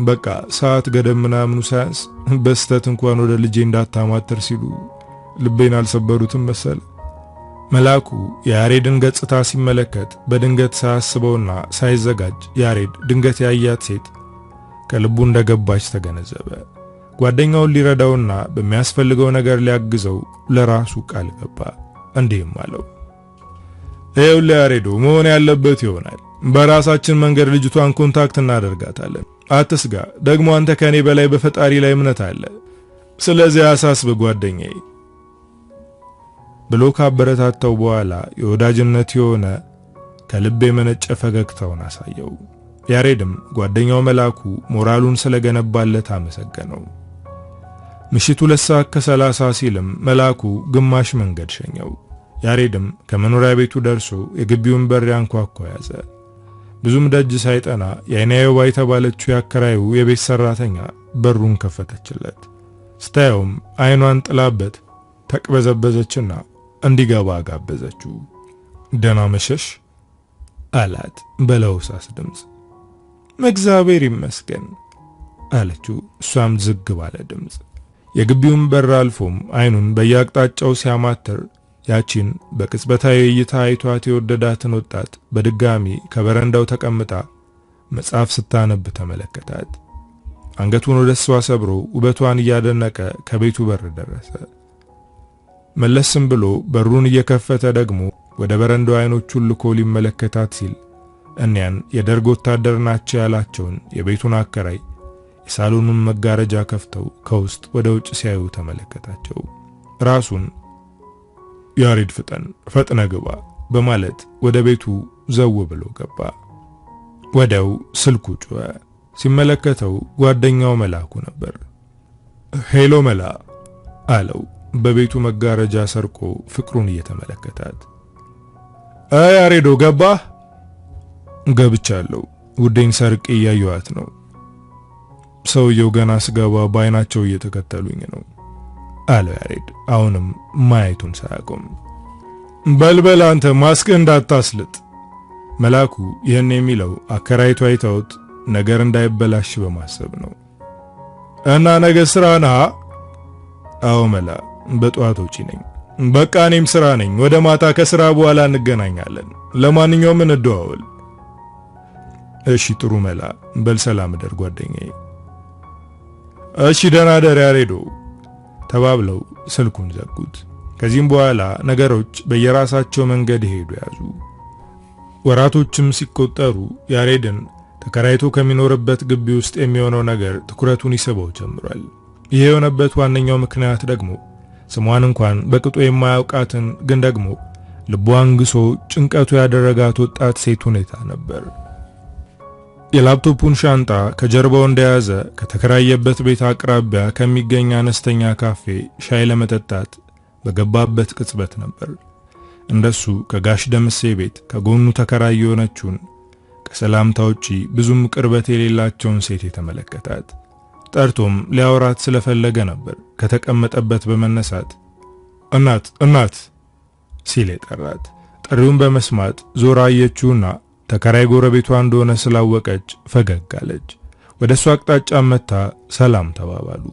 በቃ ሰዓት ገደብ ምናምኑ ሳያንስ በስተት እንኳን ወደ ልጄ እንዳታማተር ሲሉ ልቤን አልሰበሩትም መሰለ። መላኩ የያሬድን ገጽታ ሲመለከት በድንገት ሳያስበውና ሳይዘጋጅ ያሬድ ድንገት ያያት ሴት ከልቡ እንደገባች ተገነዘበ። ጓደኛውን ሊረዳውና በሚያስፈልገው ነገር ሊያግዘው ለራሱ ቃል ገባ። እንዲህም አለው፣ ይኸውልህ ያሬዶ መሆን ያለበት ይሆናል። በራሳችን መንገድ ልጅቷን ኮንታክት እናደርጋታለን። አትስጋ። ደግሞ አንተ ከኔ በላይ በፈጣሪ ላይ እምነት አለ። ስለዚህ አሳስብ ጓደኛዬ ብሎ ካበረታታው በኋላ የወዳጅነት የሆነ ከልብ የመነጨ ፈገግታውን አሳየው። ያሬድም ጓደኛው መላኩ ሞራሉን ስለገነባለት አመሰገነው። ምሽቱ 2:30 ሲልም መላኩ ግማሽ መንገድ ሸኘው። ያሬድም ከመኖሪያ ቤቱ ደርሶ የግቢውን በር ያንኳኳ ያዘ። ብዙም ደጅ ሳይጠና የአይኔ አበባ የተባለችው ያከራዩ የቤት ሰራተኛ በሩን ከፈተችለት። ስታየውም አይኗን ጥላበት ተቅበዘበዘችና እንዲገባ ጋበዘችው። ደህና መሸሽ አላት በለውሳስ ድምፅ። እግዚአብሔር ይመስገን አለችው እሷም ዝግ ባለ ድምጽ። የግቢውን በር አልፎም አይኑን በየአቅጣጫው ሲያማትር ያቺን በቅጽበታዊ እይታ አይቷት የወደዳትን ወጣት በድጋሚ ከበረንዳው ተቀምጣ መጽሐፍ ስታነብ ተመለከታት። አንገቱን ወደ እሷ ሰብሮ ውበቷን እያደነቀ ከቤቱ በር ደረሰ። መለስም ብሎ በሩን እየከፈተ ደግሞ ወደ በረንዳው አይኖቹን ልኮ ሊመለከታት ሲል እኒያን የደርግ ወታደር ናቸው ያላቸውን የቤቱን አከራይ የሳሎኑን መጋረጃ ከፍተው ከውስጥ ወደ ውጭ ሲያዩ ተመለከታቸው። ራሱን ያሬድ ፈጥነ ግባ በማለት ወደ ቤቱ ዘው ብሎ ገባ። ወዲያው ስልኩ ጮኸ። ሲመለከተው ጓደኛው መላኩ ነበር። ሄሎ መላ አለው በቤቱ መጋረጃ ሰርቆ ፍቅሩን እየተመለከታት። ያሬዶ ገባህ? ገብቻለሁ ውዴን ሰርቄ እያየኋት ነው። ሰውየው ገና ስገባ በአይናቸው እየተከተሉኝ ነው አለ ያሬድ አሁንም ማየቱን ሳያቆም። በልበል አንተ ማስክ እንዳታስልጥ። መላኩ ይህን የሚለው አከራይቱ አይተውት ነገር እንዳይበላሽ በማሰብ ነው። እና ነገ ስራ ነህ? አዎ መላ በጠዋት ውጪ ነኝ። በቃ እኔም ስራ ነኝ። ወደ ማታ ከስራ በኋላ እንገናኛለን። ለማንኛውም እንደዋወል። እሺ ጥሩ መላ በል ሰላም እደር ጓደኛዬ። እሺ ደህና ደር ያሬዶ ተባብለው ስልኩን ዘጉት። ከዚህም በኋላ ነገሮች በየራሳቸው መንገድ ሄዱ ያዙ። ወራቶችም ሲቆጠሩ ያሬድን ተከራይቶ ከሚኖርበት ግቢ ውስጥ የሚሆነው ነገር ትኩረቱን ይስበው ጀምሯል። ይሄ የሆነበት ዋነኛው ምክንያት ደግሞ ስሟን እንኳን በቅጡ የማያውቃትን ግን ደግሞ ልቧን ግሶ ጭንቀቱ ያደረጋት ወጣት ሴት ሁኔታ ነበር። የላፕቶፑን ሻንጣ ከጀርባው እንደያዘ ከተከራየበት ቤት አቅራቢያ ከሚገኝ አነስተኛ ካፌ ሻይ ለመጠጣት በገባበት ቅጽበት ነበር እንደሱ ከጋሽ ደምሴ ቤት ከጎኑ ተከራይ የሆነችውን ከሰላምታ ውጪ ብዙም ቅርበት የሌላቸውን ሴት የተመለከታት። ጠርቶም ሊያወራት ስለፈለገ ነበር ከተቀመጠበት በመነሳት እናት ሲል የጠራት። ጥሪውን በመስማት ዞራ አየችውና ተከራይ ጎረቤቷ እንደሆነ ስላወቀች ፈገግ አለች። ወደሱ አቅጣጫ መታ ሰላም ተባባሉ።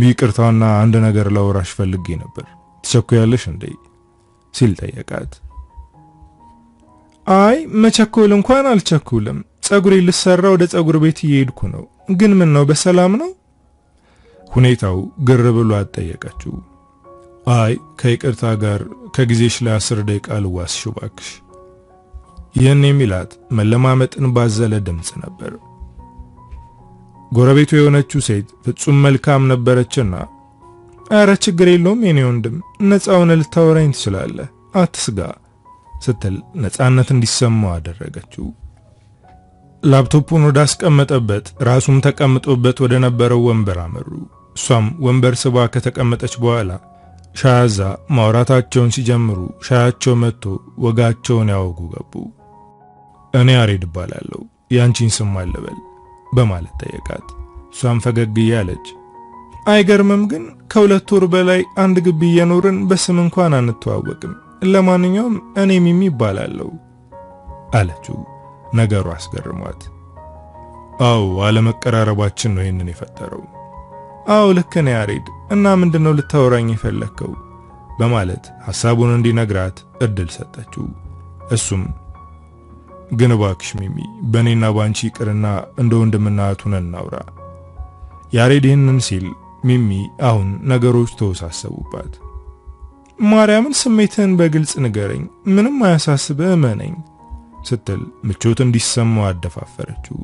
ይቅርታና አንድ ነገር ላወራሽ ፈልጌ ነበር። ትቸኩያለሽ እንዴ? ሲል ጠየቃት። አይ መቸኮል እንኳን አልቸኩልም። ጸጉሬ ልሰራ ወደ ጸጉር ቤት እየሄድኩ ነው። ግን ምን ነው በሰላም ነው? ሁኔታው ግር ብሎ አጠየቀችው። አይ ከይቅርታ ጋር ከጊዜሽ ላይ 10 ደቂቃ ልዋስሽ እባክሽ። ይህን የሚላት መለማመጥን ባዘለ ድምጽ ነበር። ጎረቤቱ የሆነችው ሴት ፍጹም መልካም ነበረችና አረ ችግር የለውም የኔ ወንድም ነፃውን ልታወራኝ ትችላለህ አትስጋ ስትል ነፃነት እንዲሰማው አደረገችው። ላፕቶፑን ወደ አስቀመጠበት ራሱም ተቀምጦበት ወደ ነበረው ወንበር አመሩ። እሷም ወንበር ስባ ከተቀመጠች በኋላ ሻያዛ ማውራታቸውን ሲጀምሩ ሻያቸው መጥቶ ወጋቸውን ያወጉ ገቡ። እኔ ያሬድ እባላለሁ ያንቺን ስም አለበል በማለት ጠየቃት። እሷም ፈገግ እያለች አይገርምም ግን ከሁለት ወር በላይ አንድ ግቢ እየኖርን በስም እንኳን አንተዋወቅም። ለማንኛውም እኔ ሚሚ እባላለሁ አለችው። ነገሩ አስገርሟት አው አለመቀራረባችን ነው ይሄንን የፈጠረው። አው ልክ ነህ ያሬድ እና ምንድነው ልታወራኝ የፈለከው በማለት ሐሳቡን እንዲነግራት እድል ሰጠችው። እሱም ግን እባክሽ ሚሚ በእኔና ባንቺ ይቅርና እንደ ወንድምና እህት ሆነን እናውራ። ያሬድ ይህንን ሲል ሚሚ አሁን ነገሮች ተወሳሰቡባት። ማርያምን ስሜትህን በግልጽ ንገረኝ፣ ምንም አያሳስብህ እመነኝ ስትል ምቾት እንዲሰማው አደፋፈረችው።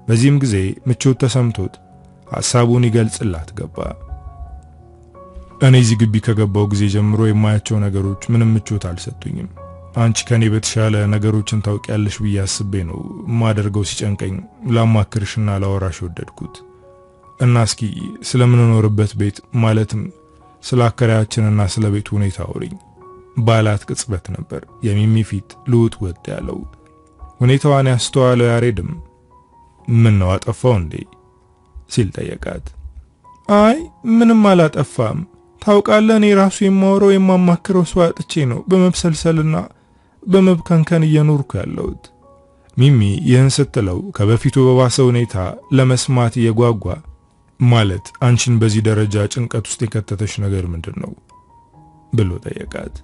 በዚህም ጊዜ ምቾት ተሰምቶት ሐሳቡን ይገልጽላት ገባ። እኔ እዚህ ግቢ ከገባው ጊዜ ጀምሮ የማያቸው ነገሮች ምንም ምቾት አልሰጡኝም። አንቺ ከኔ በተሻለ ነገሮችን ታውቂያለሽ ብዬ አስቤ ነው ማደርገው ሲጨንቀኝ ላማክርሽና ላወራሽ ወደድኩት። እና እስኪ ስለምንኖርበት ቤት ማለትም ስለ አከራያችንና ስለ ቤቱ ሁኔታ አውሪኝ ባላት ቅጽበት ነበር የሚሚ ፊት ልውጥ ወጥ ያለው። ሁኔታዋን ያስተዋለው ያሬድም ምን ነው አጠፋው እንዴ ሲል ጠየቃት። አይ ምንም አላጠፋም። ታውቃለህ እኔ ራሱ የማወራው የማማክረው ሰው አጥቼ ነው በመብሰልሰልና በመብከንከን እየኖርኩ ያለሁት። ሚሚ ይህን ስትለው ከበፊቱ በባሰ ሁኔታ ለመስማት እየጓጓ ማለት አንቺን በዚህ ደረጃ ጭንቀት ውስጥ የከተተሽ ነገር ምንድነው ብሎ ጠየቃት።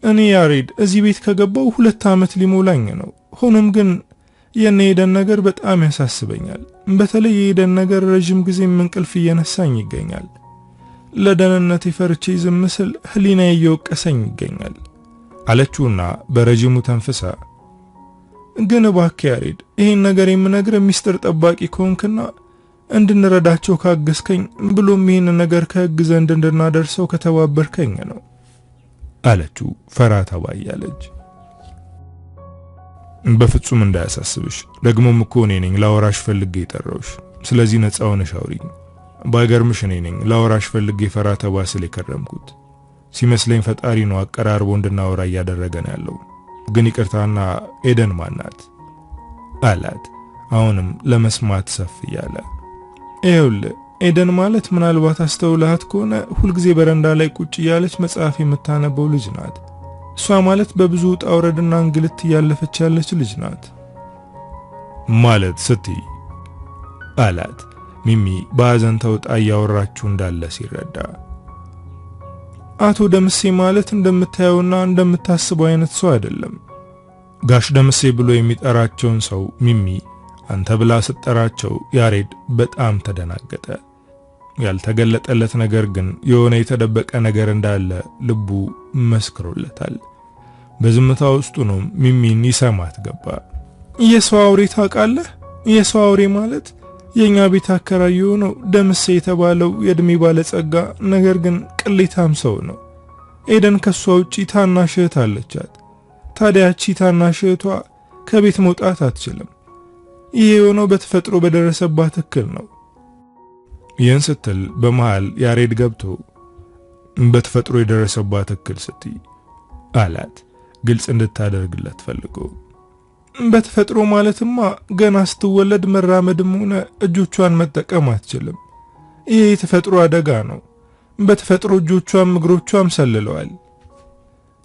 እኔ ያሬድ እዚህ ቤት ከገባው 2 ዓመት ሊሞላኝ ነው። ሆኖም ግን የኔደን ነገር በጣም ያሳስበኛል። በተለይ የሄደን ነገር ረጅም ጊዜ እንቅልፍ እየነሳኝ ይገኛል። ለደህንነቴ ፈርቼ ዝም ስል ህሊናዬ እየወቀሰኝ ይገኛል አለችውና በረጅሙ ተንፍሳ ግን እባክህ ያሬድ ይሄን ነገር የምነግር ሚስጥር ጠባቂ ከሆንክና እንድንረዳቸው ካገዝከኝ ብሎም ይሄን ነገር ከህግ ዘንድ እንድናደርሰው ከተባበርከኝ ነው አለችው ፈራ ተባ እያለች። በፍጹም እንዳያሳስብሽ፣ ደግሞም እኮ እኔ ነኝ ላወራሽ ፈልጌ የጠራውሽ። ስለዚህ ነፃ ሆነሽ አውሪኝ። ባይገርምሽ እኔ ነኝ ላወራሽ ፈልጌ ፈራ ተባ ስለ ከረምኩት። ሲመስለኝ ፈጣሪ ነው አቀራርቦ እንድናወራ እያደረገን ያለው። ግን ይቅርታና ኤደን ማናት አላት አሁንም ለመስማት ሰፍ ያለ። ይኸውልህ ኤደን ማለት ምናልባት አስተውላት ከሆነ ሁልጊዜ በረንዳ ላይ ቁጭ ያለች መጽሐፍ የምታነበው ልጅ ናት። እሷ ማለት በብዙ ውጣ ውረድና እንግልት ያለፈች ያለች ልጅ ናት ማለት ስትይ አላት ሚሚ በአዘን ተውጣ ያወራችሁ እንዳለ ሲረዳ። አቶ ደምሴ ማለት እንደምታየውና እንደምታስበው አይነት ሰው አይደለም። ጋሽ ደምሴ ብሎ የሚጠራቸውን ሰው ሚሚ አንተ ብላ ስትጠራቸው ያሬድ በጣም ተደናገጠ። ያልተገለጠለት ነገር ግን የሆነ የተደበቀ ነገር እንዳለ ልቡ መስክሮለታል። በዝምታ ውስጥ ነው ሚሚን ይሰማት ገባ። የሰው አውሬ ታውቃለህ? የሰው አውሬ ማለት የኛ ቤት አከራይ ነው ደምሴ የተባለው የእድሜ ባለጸጋ ነገር ግን ቅሌታም ሰው ነው። ኤደን ከሷ ውጪ ታናሽ እህት አለቻት። ታዲያ እቺ ታናሽ እህቷ ከቤት መውጣት አትችልም። ይሄ የሆነው በተፈጥሮ በደረሰባት እክል ነው። ይህን ስትል በመሃል ያሬድ ገብቶ በተፈጥሮ የደረሰባት እክል ስትይ አላት ግልጽ እንድታደርግለት ፈልጎ። በተፈጥሮ ማለትማ ገና ስትወለድ መራመድም ሆነ እጆቿን መጠቀም አትችልም። ይሄ የተፈጥሮ አደጋ ነው። በተፈጥሮ እጆቿም እግሮቿም ሰልለዋል።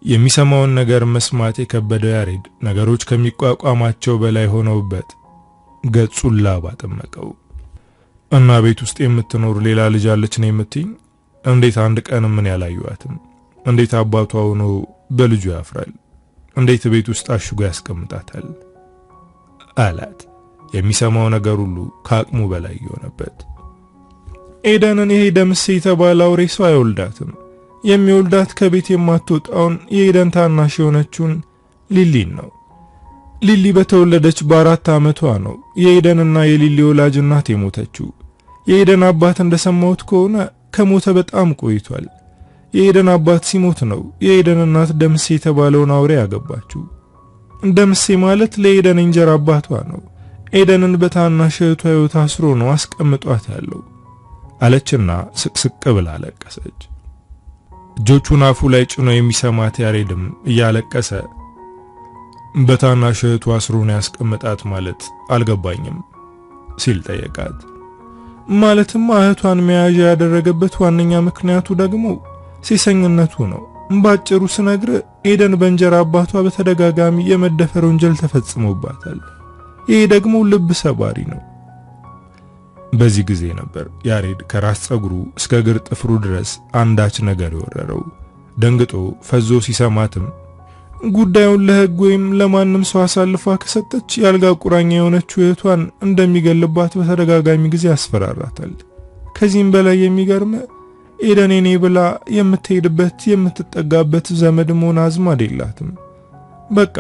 የሚሰማውን ነገር መስማት የከበደው ያሬድ ነገሮች ከሚቋቋማቸው በላይ ሆነውበት ገጹን ላብ አጠመቀው። እና ቤት ውስጥ የምትኖር ሌላ ልጅ አለች ነው የምትይኝ? እንዴት አንድ ቀን ምን ያላዩአትም? እንዴት አባቷ ሆኖ በልጁ ያፍራል? እንዴት ቤት ውስጥ አሽጎ ያስቀምጣታል? አላት የሚሰማው ነገር ሁሉ ከአቅሙ በላይ የሆነበት። ኤደንን ይሄ ደምሴ የተባለ አውሬ ሰው አይወልዳትም። የሚወልዳት ከቤት የማትወጣውን የኤደን ታናሽ የሆነችውን ሊሊን ነው። ሊሊ በተወለደች በ4 ዓመቷ ነው የኤደንና የሊሊ ወላጅ እናት የሞተችው። የኤደን አባት እንደሰማሁት ከሆነ ከሞተ በጣም ቆይቷል። የኤደን አባት ሲሞት ነው የኤደን እናት ደምሴ የተባለውን አውሬ ያገባችው። ደምሴ ማለት ለኤደን እንጀራ አባቷ ነው። ኤደንን በታናሽ እህቷ ሕይወት አስሮ ነው አስቀምጧት ያለው አለችና ስቅስቅ ብላ አለቀሰች። እጆቹን አፉ ላይ ጭኖ የሚሰማት ያሬድም እያለቀሰ በታናሽ እህቷ አስሮ ነው ያስቀምጣት ማለት አልገባኝም ሲል ጠየቃት። ማለትም እህቷን መያዣ ያደረገበት ዋነኛ ምክንያቱ ደግሞ ሴሰኝነቱ ነው። ባጭሩ ስነግር ኤደን በእንጀራ አባቷ በተደጋጋሚ የመደፈር ወንጀል ተፈጽሞባታል። ይሄ ደግሞ ልብ ሰባሪ ነው። በዚህ ጊዜ ነበር ያሬድ ከራስ ጸጉሩ እስከ እግር ጥፍሩ ድረስ አንዳች ነገር የወረረው። ደንግጦ ፈዞ ሲሰማትም ጉዳዩን ለሕግ ወይም ለማንም ሰው አሳልፋ ከሰጠች ያልጋ ቁራኛ የሆነችው እህቷን እንደሚገልባት በተደጋጋሚ ጊዜ ያስፈራራታል። ከዚህም በላይ የሚገርም ኤደን እኔ ብላ የምትሄድበት የምትጠጋበት ዘመድ መሆን አዝማድ የላትም። በቃ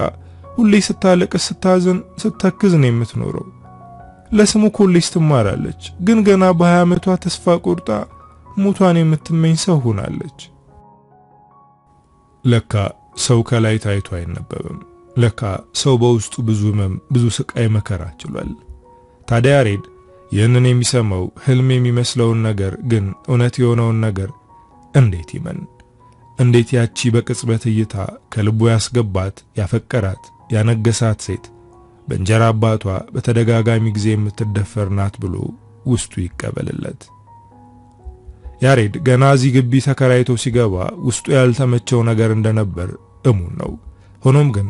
ሁሌ ስታለቅስ፣ ስታዝን፣ ስተክዝ ነው የምትኖረው። ለስሙ ኮሌጅ ትማራለች፣ ግን ገና በ20 ዓመቷ ተስፋ ቆርጣ ሞቷን የምትመኝ ሰው ሆናለች። ለካ ሰው ከላይ ታይቶ አይነበብም። ለካ ሰው በውስጡ ብዙ ህመም፣ ብዙ ስቃይ መከራ ችሏል። ታዲያ ያሬድ ይህንን የሚሰማው ህልም የሚመስለውን ነገር ግን እውነት የሆነውን ነገር እንዴት ይመን? እንዴት ያቺ በቅጽበት እይታ ከልቡ ያስገባት ያፈቀራት ያነገሳት ሴት በእንጀራ አባቷ በተደጋጋሚ ጊዜ የምትደፈር ናት ብሎ ውስጡ ይቀበልለት? ያሬድ ገና እዚህ ግቢ ተከራይቶ ሲገባ ውስጡ ያልተመቸው ነገር እንደነበር እሙን ነው። ሆኖም ግን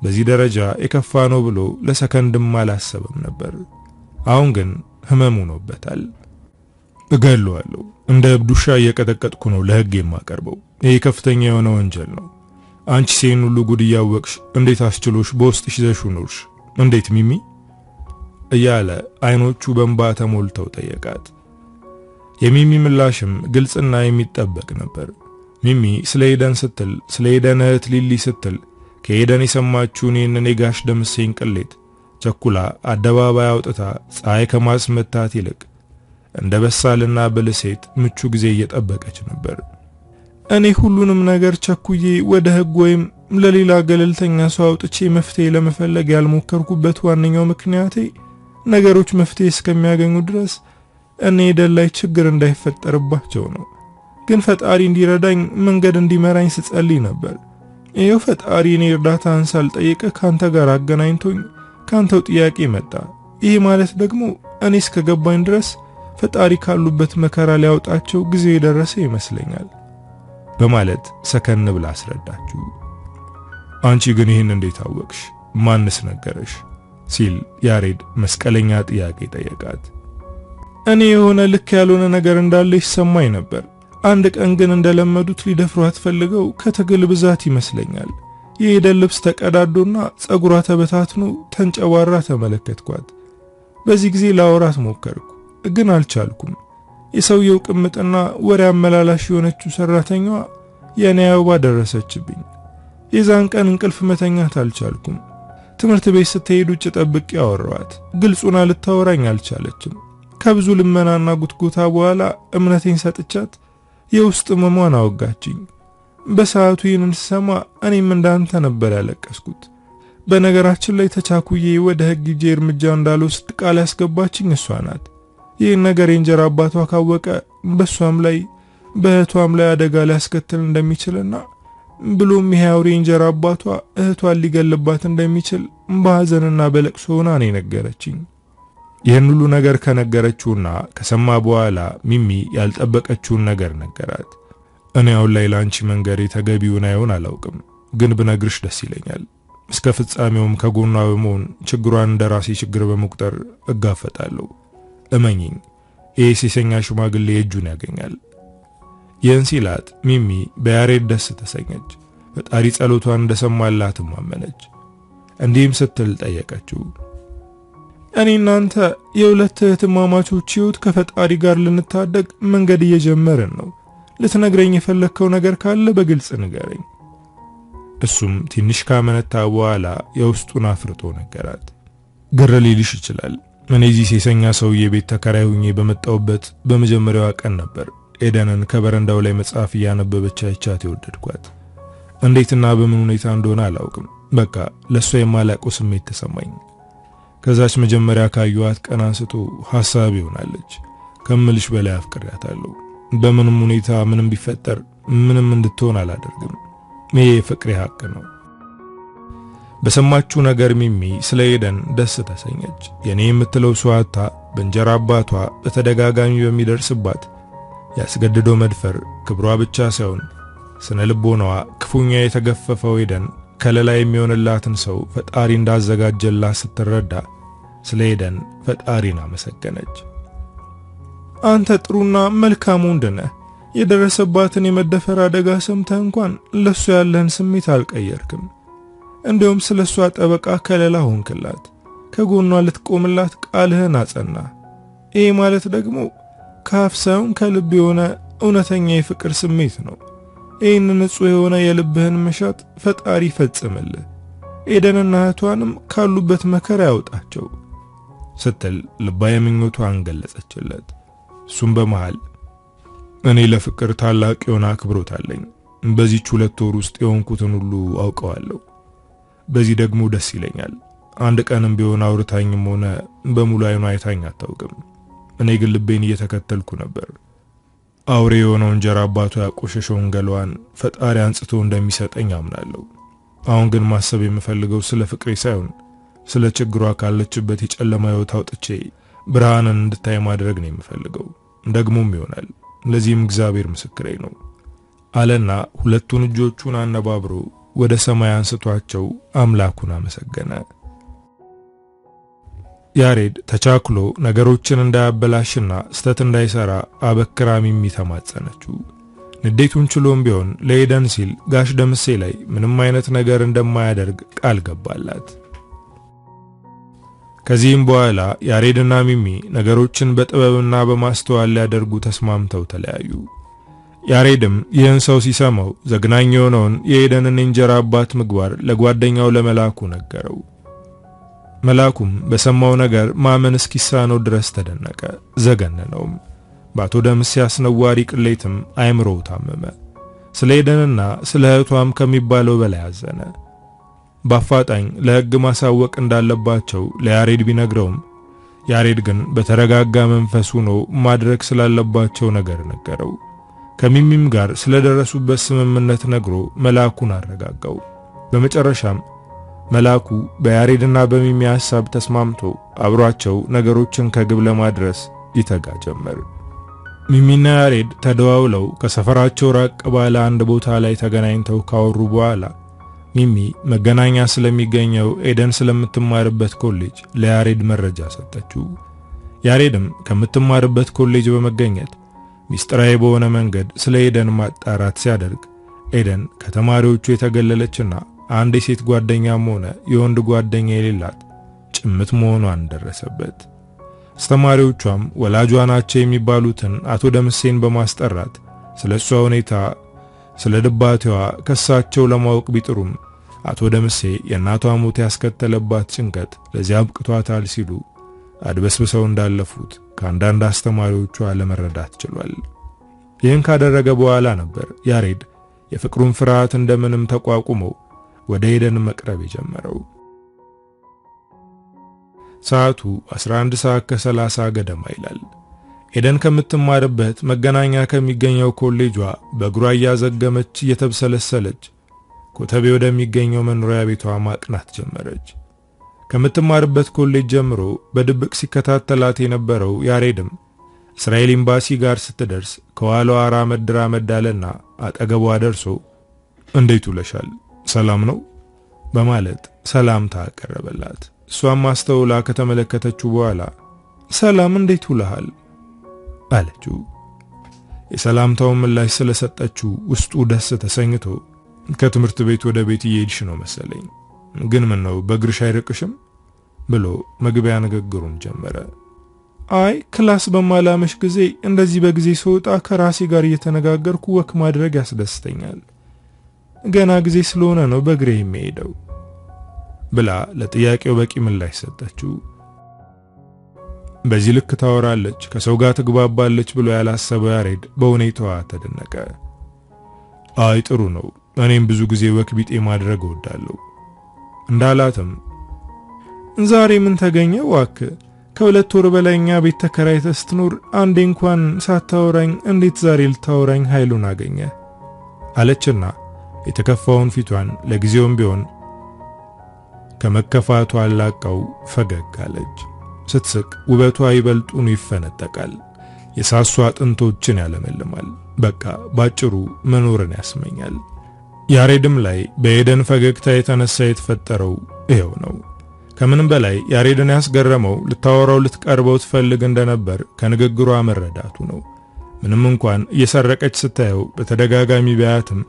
በዚህ ደረጃ የከፋ ነው ብሎ ለሰከንድም አላሰበም ነበር። አሁን ግን ህመሙ ሆኖበታል። እገለዋለሁ፣ እንደ እብድ ውሻ እየቀጠቀጥኩ ነው ለህግ የማቀርበው። ይሄ ከፍተኛ የሆነ ወንጀል ነው። አንቺ ሴን ሁሉ ጉድ እያወቅሽ እንዴት አስችሎሽ በውስጥሽ ይዘሽ ኖርሽ? እንዴት ሚሚ? እያለ አይኖቹ በእንባ ተሞልተው ጠየቃት። የሚሚ ምላሽም ግልጽና የሚጠበቅ ነበር። ሚሚ ስለ ኤደን ስትል፣ ስለ ኤደን እህት ሊሊ ስትል ከኤደን የሰማችውን ይህንን የጋሽ ደምሴን ቅሌት ቸኩላ አደባባይ አውጥታ ፀሐይ ከማስመታት ይልቅ እንደ በሳልና ብልህ ሴት ምቹ ጊዜ እየጠበቀች ነበር። እኔ ሁሉንም ነገር ቸኩዬ ወደ ህግ ወይም ለሌላ ገለልተኛ ሰው አውጥቼ መፍትሄ ለመፈለግ ያልሞከርኩበት ዋነኛው ምክንያቴ ነገሮች መፍትሄ እስከሚያገኙ ድረስ እኔ ኤደን ላይ ችግር እንዳይፈጠርባቸው ነው። ግን ፈጣሪ እንዲረዳኝ መንገድ እንዲመራኝ ስጸልይ ነበር። ይሄው ፈጣሪ እኔ እርዳታን ሳልጠይቅ ካንተ ጋር አገናኝቶኝ ካንተው ጥያቄ መጣ። ይሄ ማለት ደግሞ እኔ እስከገባኝ ድረስ ፈጣሪ ካሉበት መከራ ሊያወጣቸው ጊዜ የደረሰ ይመስለኛል በማለት ሰከን ብላ አስረዳችሁ። አንቺ ግን ይህን እንዴት አወቅሽ? ማንስ ነገረሽ? ሲል ያሬድ መስቀለኛ ጥያቄ ጠየቃት። እኔ የሆነ ልክ ያልሆነ ነገር እንዳለ ይሰማኝ ነበር። አንድ ቀን ግን እንደለመዱት ሊደፍሯት ፈልገው ከትግል ብዛት ይመስለኛል የኤደን ልብስ ተቀዳዶና ጸጉሯ ተበታትኖ ተንጨዋራ ተመለከትኳት። በዚህ ጊዜ ላወራት ሞከርኩ፣ ግን አልቻልኩም። የሰውየው ቅምጥና ወሬ አመላላሽ የሆነችው ሰራተኛዋ የኔ አበባ ደረሰችብኝ። የዛን ቀን እንቅልፍ መተኛት አልቻልኩም። ትምህርት ቤት ስትሄድ ውጭ ጠብቄ አወራኋት። ግልጹና ልታወራኝ አልቻለችም። ከብዙ ልመናና ጉትጎታ በኋላ እምነቴን ሰጥቻት የውስጥ መሟን አወጋችኝ። በሰዓቱ ይህንን ስሰማ እኔም እንዳንተ ነበር ያለቀስኩት። በነገራችን ላይ ተቻኩዬ ወደ ህግ ሄጄ እርምጃ እንዳልወስድ ቃል ያስገባችኝ እሷ ናት። ይህን ነገር የእንጀራ አባቷ ካወቀ በሷም ላይ በእህቷም ላይ አደጋ ሊያስከትል እንደሚችልና ብሎም ይሄ አውሬ እንጀራ አባቷ እህቷን ሊገልባት እንደሚችል በሐዘንና በለቅሶ ሆና ነው ነገረችኝ። ይህን ሁሉ ነገር ከነገረችውና ከሰማ በኋላ ሚሚ ያልጠበቀችውን ነገር ነገራት። እኔ አሁን ላይ ላንቺ መንገሬ ተገቢውን አይሆን አላውቅም፣ ግን ብነግርሽ ደስ ይለኛል። እስከ ፍጻሜውም ከጎኗ በመሆን ችግሯን እንደራሴ ችግር በመቁጠር እጋፈጣለሁ። እመኚኝ፣ ይሄ ሴሰኛ ሽማግሌ እጁን ያገኛል። ይህን ሲላት ሚሚ በያሬድ ደስ ተሰኘች። ፈጣሪ ጸሎቷን እንደሰማላትም አመነች። እንዲህም ስትል ጠየቀችው። እኔ እናንተ የሁለት እህትማማቾች ሕይወት ከፈጣሪ ጋር ልንታደግ መንገድ እየጀመርን ነው። ልትነግረኝ የፈለከው ነገር ካለ በግልጽ ንገረኝ። እሱም ትንሽ ካመነታ በኋላ የውስጡን አፍርጦ ነገራት። ግር ሊልሽ ይችላል። እኔ እዚህ ሴሰኛ ሰውዬ ቤት ተከራይ ሆኜ በመጣሁበት በመጀመሪያዋ ቀን ነበር ኤደንን ከበረንዳው ላይ መጽሐፍ እያነበበች አይቻት የወደድኳት። እንዴትና በምን ሁኔታ እንደሆነ አላውቅም። በቃ ለሷ የማላውቀው ስሜት ተሰማኝ። ከዛች መጀመሪያ ካዩዋት ቀን አንስቶ ሐሳብ ይሆናለች። ከምልሽ በላይ አፍቅሬያታለሁ። በምንም ሁኔታ ምንም ቢፈጠር ምንም እንድትሆን አላደርግም። ይሄ ፍቅሬ ሐቅ ነው። በሰማችሁ ነገር ሚሚ ስለ ኤደን ደስ ተሰኘች። የኔ የምትለው ሷታ በእንጀራ አባቷ በተደጋጋሚ በሚደርስባት ያስገድዶ መድፈር ክብሯ ብቻ ሳይሆን ስነ ልቦናዋ ክፉኛ የተገፈፈው ኤደን ከለላ የሚሆንላትን ሰው ፈጣሪ እንዳዘጋጀላት ስትረዳ ስለ ኤደን ፈጣሪን አመሰገነች። አንተ ጥሩና መልካም ወንድ ነህ። የደረሰባትን የመደፈር አደጋ ሰምተህ እንኳን ለሷ ያለህን ስሜት አልቀየርክም። እንዲሁም ስለሷ ጠበቃ ከለላ ሆንክላት። ከጎኗ ልትቆምላት ቃልህን አጸና። ይሄ ማለት ደግሞ ከአፍ ሳይሆን ከልብ የሆነ እውነተኛ የፍቅር ስሜት ነው። ይህን ንጹህ የሆነ የልብህን መሻት ፈጣሪ ፈጽምልህ፣ ኤደንና እህቷንም ካሉበት መከራ ያውጣቸው ስትል ልባዊ ምኞቷን ገለጸችለት። እሱም በመሃል እኔ ለፍቅር ታላቅ የሆነ አክብሮት አለኝ። በዚህች 2 ወር ውስጥ የሆንኩትን ሁሉ አውቀዋለሁ። በዚህ ደግሞ ደስ ይለኛል። አንድ ቀንም ቢሆን አውርታኝም ሆነ በሙሉ አይኗ አይታኝ አታውቅም። እኔ ግን ልቤን እየተከተልኩ ነበር። አውሬ የሆነው እንጀራ አባቷ ያቆሸሸውን ገሏን ፈጣሪ አንጽቶ እንደሚሰጠኝ አምናለሁ። አሁን ግን ማሰብ የምፈልገው ስለ ፍቅሬ ሳይሆን ስለ ችግሯ ካለችበት የጨለማ ሕይወት አውጥቼ ብርሃንን እንድታይ ማድረግ ነው የምፈልገው። ደግሞም ይሆናል። ለዚህም እግዚአብሔር ምስክሬ ነው አለና 2 እጆቹን አነባብሮ ወደ ሰማይ አንስቷቸው አምላኩን አመሰገነ። ያሬድ ተቻክሎ ነገሮችን እንዳያበላሽና ስተት እንዳይሰራ አበክራ ሚሚ ተማጸነችው። ንዴቱን ችሎም ቢሆን ለኤደን ሲል ጋሽ ደምሴ ላይ ምንም አይነት ነገር እንደማያደርግ ቃል ገባላት። ከዚህም በኋላ ያሬድና ሚሚ ነገሮችን በጥበብና በማስተዋል ሊያደርጉ ተስማምተው ተለያዩ። ያሬድም ይህን ሰው ሲሰማው ዘግናኝ የሆነውን የኤደንን እንጀራ አባት ምግባር ለጓደኛው ለመላኩ ነገረው። መላኩም በሰማው ነገር ማመን እስኪሳነው ድረስ ተደነቀ፣ ዘገነነውም። በአቶ ደምሴ አስነዋሪ ቅሌትም አይምሮው ታመመ። ስለ ኤደንና ስለ እህቷም ከሚባለው በላይ አዘነ። በአፋጣኝ ለሕግ ማሳወቅ እንዳለባቸው ለያሬድ ቢነግረውም ያሬድ ግን በተረጋጋ መንፈስ ሆኖ ማድረግ ስላለባቸው ነገር ነገረው። ከሚሚም ጋር ስለደረሱበት ስምምነት ነግሮ መላኩን አረጋጋው። በመጨረሻም መላኩ በያሬድና በሚሚ ሐሳብ ተስማምቶ አብሯቸው ነገሮችን ከግብ ለማድረስ ይተጋ ጀመር። ሚሚና ያሬድ ተደዋውለው ከሰፈራቸው ራቅ ባለ አንድ ቦታ ላይ ተገናኝተው ካወሩ በኋላ ሚሚ መገናኛ ስለሚገኘው ኤደን ስለምትማርበት ኮሌጅ ለያሬድ መረጃ ሰጠችው። ያሬድም ከምትማርበት ኮሌጅ በመገኘት ሚስጥራዊ በሆነ መንገድ ስለ ኤደን ማጣራት ሲያደርግ ኤደን ከተማሪዎቹ የተገለለችና አንድ የሴት ጓደኛም ሆነ የወንድ ጓደኛ የሌላት ጭምት መሆኗን ደረሰበት። አስተማሪዎቿም ወላጇ ናቸው የሚባሉትን አቶ ደምሴን በማስጠራት ስለሷ ሁኔታ ስለ ድባቴዋ ከሳቸው ለማወቅ ቢጥሩም አቶ ደምሴ የእናቷ ሞት ያስከተለባት ጭንቀት ለዚያ አብቅቷታል ሲሉ አድበስብሰው እንዳለፉት ከአንዳንድ አስተማሪዎቿ ለመረዳት ችሏል። ይህን ካደረገ በኋላ ነበር ያሬድ የፍቅሩን ፍርሃት እንደምንም ተቋቁሞ ወደ ኤደን መቅረብ የጀመረው። ሰዓቱ 11 ሰዓት ከ30 ገደማ ይላል። ኤደን ከምትማርበት መገናኛ ከሚገኘው ኮሌጇ በእግሯ እያዘገመች እየተብሰለሰለች ኮተቤ ወደሚገኘው መኖሪያ ቤቷ ማቅናት ጀመረች። ከምትማርበት ኮሌጅ ጀምሮ በድብቅ ሲከታተላት የነበረው ያሬድም እስራኤል ኤምባሲ ጋር ስትደርስ ከኋላዋ ራመድ አለና አጠገቧ ደርሶ እንዴት ውለሻል? ሰላም ነው? በማለት ሰላምታ አቀረበላት። እሷም አስተውላ ከተመለከተችው በኋላ ሰላም እንዴት ውለሃል? አለችው። የሰላምታውን ምላሽ ስለሰጠችው ውስጡ ደስ ተሰኝቶ ከትምህርት ቤት ወደ ቤት እየሄድሽ ነው መሰለኝ፣ ግን ምን ነው በእግርሽ አይርቅሽም? ብሎ መግቢያ ንግግሩን ጀመረ። አይ ክላስ በማላመሽ ጊዜ እንደዚህ በጊዜ ስወጣ ከራሴ ጋር እየተነጋገርኩ ወክ ማድረግ ያስደስተኛል። ገና ጊዜ ስለሆነ ነው በእግሬ የሚሄደው ብላ ለጥያቄው በቂ ምላሽ ሰጠችው። በዚህ ልክ ታወራለች፣ ከሰው ጋር ትግባባለች ብሎ ያላሰበው ያሬድ በሁኔታዋ ተደነቀ። አይ ጥሩ ነው፣ እኔም ብዙ ጊዜ ወክ ቢጤ ማድረግ እወዳለሁ እንዳላትም ዛሬ ምን ተገኘ እባክህ? ከሁለት ወር በላይኛ ቤት ተከራይተህ ስትኖር አንዴ እንኳን ሳታወራኝ እንዴት ዛሬ ልታወራኝ ኃይሉን አገኘ? አለችና የተከፋውን ፊቷን ለጊዜውም ቢሆን ከመከፋቷ አላቀው ፈገግ አለች። ስትስቅ ውበቷ ይበልጡን ይፈነጠቃል፣ የሳሷ አጥንቶችን ያለመልማል። በቃ ባጭሩ መኖርን ያስመኛል። ያሬድም ላይ በኤደን ፈገግታ የተነሳ የተፈጠረው ይሄው ነው። ከምንም በላይ ያሬድን ያስገረመው ልታወራው ልትቀርበው ትፈልግ እንደነበር ከንግግሯ መረዳቱ ነው። ምንም እንኳን እየሰረቀች ስታየው በተደጋጋሚ ቢያትም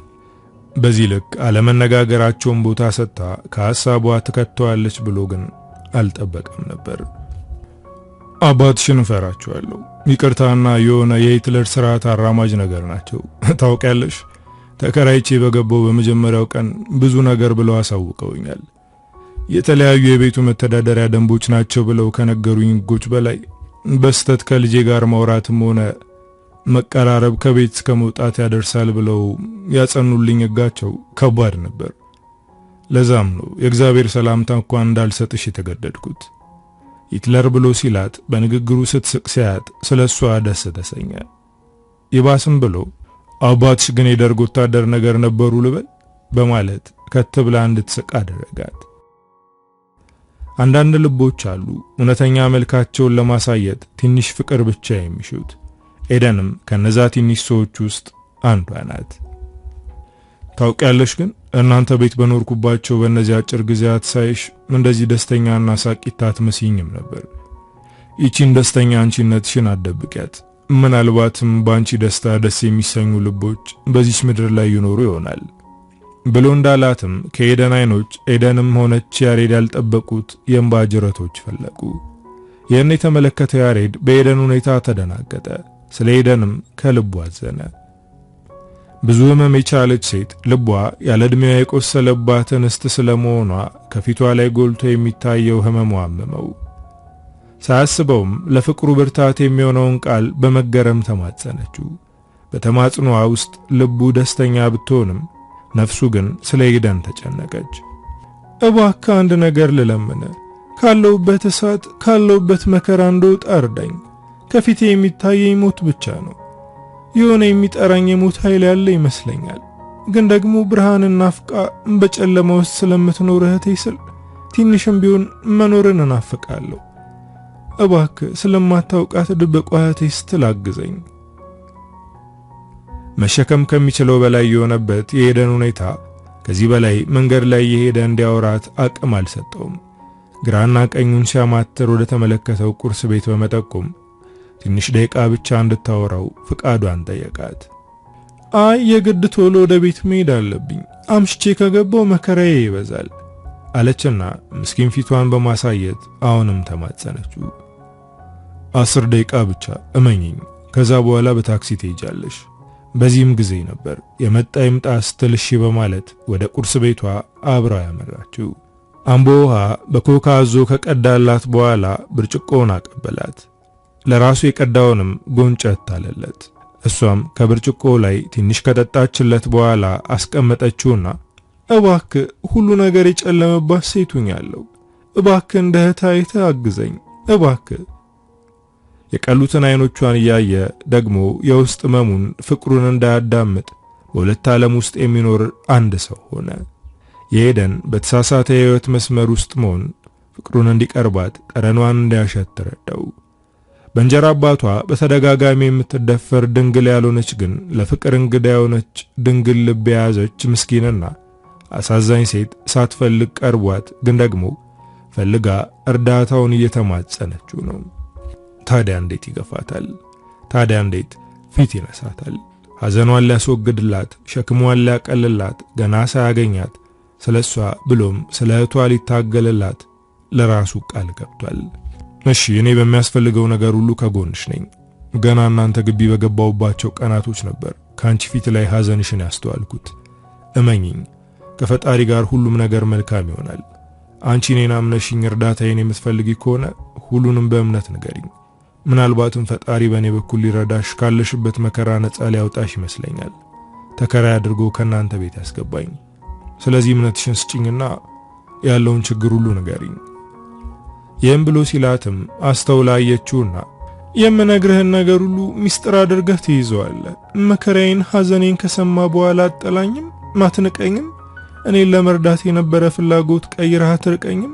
በዚህ ልክ አለመነጋገራቸውን ቦታ ሰጥታ ከሐሳቧ ትከተዋለች ብሎ ግን አልጠበቀም ነበር። አባትሽን እፈራቸዋለሁ፣ ይቅርታና የሆነ የሂትለር ስርዓት አራማጅ ነገር ናቸው። ታውቂያለሽ፣ ተከራይቼ በገባው በመጀመሪያው ቀን ብዙ ነገር ብለው አሳውቀውኛል። የተለያዩ የቤቱ መተዳደሪያ ደንቦች ናቸው ብለው ከነገሩኝ ሕጎች በላይ በስተት ከልጄ ጋር ማውራትም ሆነ መቀራረብ ከቤት እስከ መውጣት ያደርሳል ብለው ያጸኑልኝ ሕጋቸው ከባድ ነበር። ለዛም ነው የእግዚአብሔር ሰላምታ እንኳን እንዳልሰጥሽ የተገደድኩት። ሂትለር ብሎ ሲላት በንግግሩ ስትስቅ ሲያት ስለሷ ደስ ተሰኘ። ይባስም ብሎ አባትሽ ግን የደርግ ወታደር ነገር ነበሩ ልበል በማለት ከትብላ እንድትስቅ አደረጋት። አንዳንድ ልቦች አሉ እውነተኛ መልካቸውን ለማሳየት ትንሽ ፍቅር ብቻ የሚሹት። ኤደንም ከነዛ ትንሽ ሰዎች ውስጥ አንዷ ናት። ታውቂያለሽ ግን እናንተ ቤት በኖርኩባቸው በእነዚህ አጭር ጊዜያት ሳይሽ እንደዚህ ደስተኛና ሳቂታ አትመስይኝም ነበር። ይቺን ደስተኛ አንቺነትሽን አትደብቂያት። ምናልባትም ባንቺ ደስታ ደስ የሚሰኙ ልቦች በዚች ምድር ላይ ይኖሩ ይሆናል ብሎ እንዳላትም ከኤደን አይኖች ኤደንም ሆነች ያሬድ ያልጠበቁት የእንባ ጅረቶች ፈለቁ። ይህን የተመለከተ ያሬድ በኤደን ሁኔታ ተደናገጠ። ስለ ኤደንም ከልቡ አዘነ። ብዙ ህመም የቻለች ሴት ልቧ ያለ ዕድሜዋ የቆሰለባት እንስት ስለመሆኗ ከፊቷ ላይ ጎልቶ የሚታየው ህመሟ አመመው። ሳያስበውም ለፍቅሩ ብርታት የሚሆነውን ቃል በመገረም ተማጸነችው። በተማጽኗ ውስጥ ልቡ ደስተኛ ብትሆንም ነፍሱ ግን ስለ ኤደን ተጨነቀች። እባክህ አንድ ነገር ልለምን፣ ካለውበት እሳት ካለውበት መከራ እንደወጣ እርዳኝ። ከፊቴ የሚታየኝ ሞት ብቻ ነው። የሆነ የሚጠራኝ የሞት ኃይል ያለ ይመስለኛል። ግን ደግሞ ብርሃንን ናፍቃ በጨለማ ውስጥ ስለምትኖር እህቴ ስል ትንሽም ቢሆን መኖርን እናፍቃለሁ። እባክህ ስለማታውቃት ድብቋ እህቴ ስትል አግዘኝ። መሸከም ከሚችለው በላይ የሆነበት የኤደን ሁኔታ ከዚህ በላይ መንገድ ላይ የሄደ እንዲያወራት አቅም አልሰጠውም። ግራና ቀኙን ሲያማትር ወደ ተመለከተው ቁርስ ቤት በመጠቆም ትንሽ ደቂቃ ብቻ እንድታወራው ፍቃዷን ጠየቃት። አይ የግድ ቶሎ ወደ ቤት መሄድ አለብኝ፣ አምሽቼ ከገባው መከራዬ ይበዛል አለችና ምስኪን ፊቷን በማሳየት አሁንም ተማጸነችው። 10 ደቂቃ ብቻ እመኚኝ፣ ከዛ በኋላ በታክሲ ትሄጃለሽ። በዚህም ጊዜ ነበር የመጣ ይምጣ ስትል እሺ በማለት ወደ ቁርስ ቤቷ አብራ ያመራችው። አምቦ ውሃ በኮካ አዞ ከቀዳላት በኋላ ብርጭቆውን አቀበላት። ለራሱ የቀዳውንም ጎንጨት አለለት። እሷም ከብርጭቆ ላይ ትንሽ ከጠጣችለት በኋላ አስቀመጠችውና እባክህ ሁሉ ነገር የጨለመባት ሴቱኛለሁ፣ እባክህ እንደ እህታይተ አግዘኝ፣ እባክህ። የቀሉትን አይኖቿን እያየ ደግሞ የውስጥ መሙን ፍቅሩን እንዳያዳምጥ በሁለት ዓለም ውስጥ የሚኖር አንድ ሰው ሆነ። የኤደን በተሳሳተ የህይወት መስመር ውስጥ መሆን ፍቅሩን እንዲቀርባት ጠረኗን እንዲያሸት ረዳው። በእንጀራ አባቷ በተደጋጋሚ የምትደፈር ድንግል ያልሆነች ግን ለፍቅር እንግዳ የሆነች ድንግል ልብ የያዘች ምስኪንና አሳዛኝ ሴት ሳትፈልግ ቀርቧት ግን ደግሞ ፈልጋ እርዳታውን እየተማጸነችው ነው። ታዲያ እንዴት ይገፋታል? ታዲያ እንዴት ፊት ይነሳታል? ሐዘኗን ሊያስወግድላት፣ ሸክሟን ሊያቀልላት ገና ሳያገኛት ስለሷ ብሎም ስለ እህቷ ሊታገልላት ለራሱ ቃል ገብቷል። እሺ እኔ በሚያስፈልገው ነገር ሁሉ ከጎንሽ ነኝ። ገና እናንተ ግቢ በገባውባቸው ቀናቶች ነበር ካንቺ ፊት ላይ ሐዘንሽን ያስተዋልኩት። እመኚኝ፣ ከፈጣሪ ጋር ሁሉም ነገር መልካም ይሆናል። አንቺ እኔን አምነሽኝ እርዳታዬን የምትፈልጊ ከሆነ ሁሉንም በእምነት ንገሪኝ። ምናልባትም ፈጣሪ በእኔ በኩል ሊረዳሽ ካለሽበት መከራ ነፃ ሊያወጣሽ ይመስለኛል። ተከራይ አድርጎ ከናንተ ቤት ያስገባኝ። ስለዚህ እምነትሽን ስጭኝና ያለውን ችግር ሁሉ ንገሪኝ። ይህም ብሎ ሲላትም አስተውላ አየችውና የምነግርህን ነገር ሁሉ ሚስጥር አድርገህ ትይዘዋለህ። መከራዬን ሐዘኔን ከሰማ በኋላ አጠላኝም ማትንቀኝም፣ እኔን ለመርዳት የነበረ ፍላጎት ቀይረህ አትርቀኝም።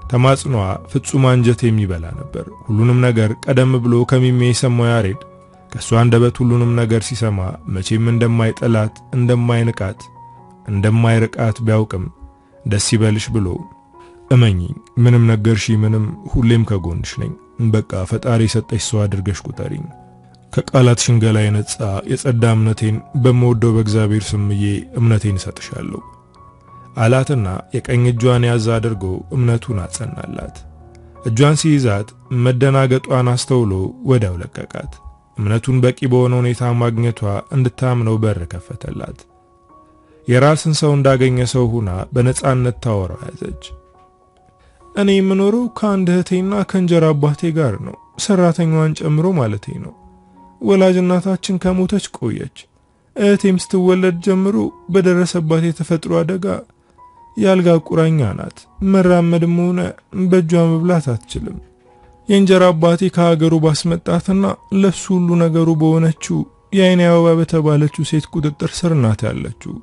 ተማጽኗ ፍጹም አንጀት የሚበላ ነበር። ሁሉንም ነገር ቀደም ብሎ ከሚሜ የሰማው ያሬድ ከሷ አንደበት ሁሉንም ነገር ሲሰማ መቼም እንደማይጠላት እንደማይንቃት እንደማይርቃት ቢያውቅም ደስ ይበልሽ ብሎ እመኚኝ፣ ምንም ነገርሽ ምንም ሁሌም ከጎንሽ ነኝ። በቃ ፈጣሪ የሰጠሽ ሰው አድርገሽ ቁጠሪኝ። ከቃላት ሽንገላ የነጻ የጸዳ እምነቴን በመወደው በእግዚአብሔር ስምዬ እምነቴን እሰጥሻለሁ አላትና የቀኝ እጇን ያዝ አድርጎ እምነቱን አጸናላት። እጇን ሲይዛት መደናገጧን አስተውሎ ወዲያው ለቀቃት። እምነቱን በቂ በሆነ ሁኔታ ማግኘቷ እንድታምነው በር ከፈተላት። የራስን ሰው እንዳገኘ ሰው ሆና በነጻነት ታወራው ያዘች። እኔ የምኖረው ከአንድ እህቴና ከእንጀራ አባቴ ጋር ነው፣ ሰራተኛዋን ጨምሮ ማለቴ ነው። ወላጅ እናታችን ከሞተች ቆየች። እህቴም ስትወለድ ጀምሮ በደረሰባት የተፈጥሮ አደጋ ያልጋ ቁራኛ ናት። መራመድም ሆነ በእጇ መብላት አትችልም። የእንጀራ አባቴ ከሀገሩ ባስመጣትና ለሱ ሁሉ ነገሩ በሆነችው የአይኔ አበባ በተባለችው ሴት ቁጥጥር ስር ናት ያለችው።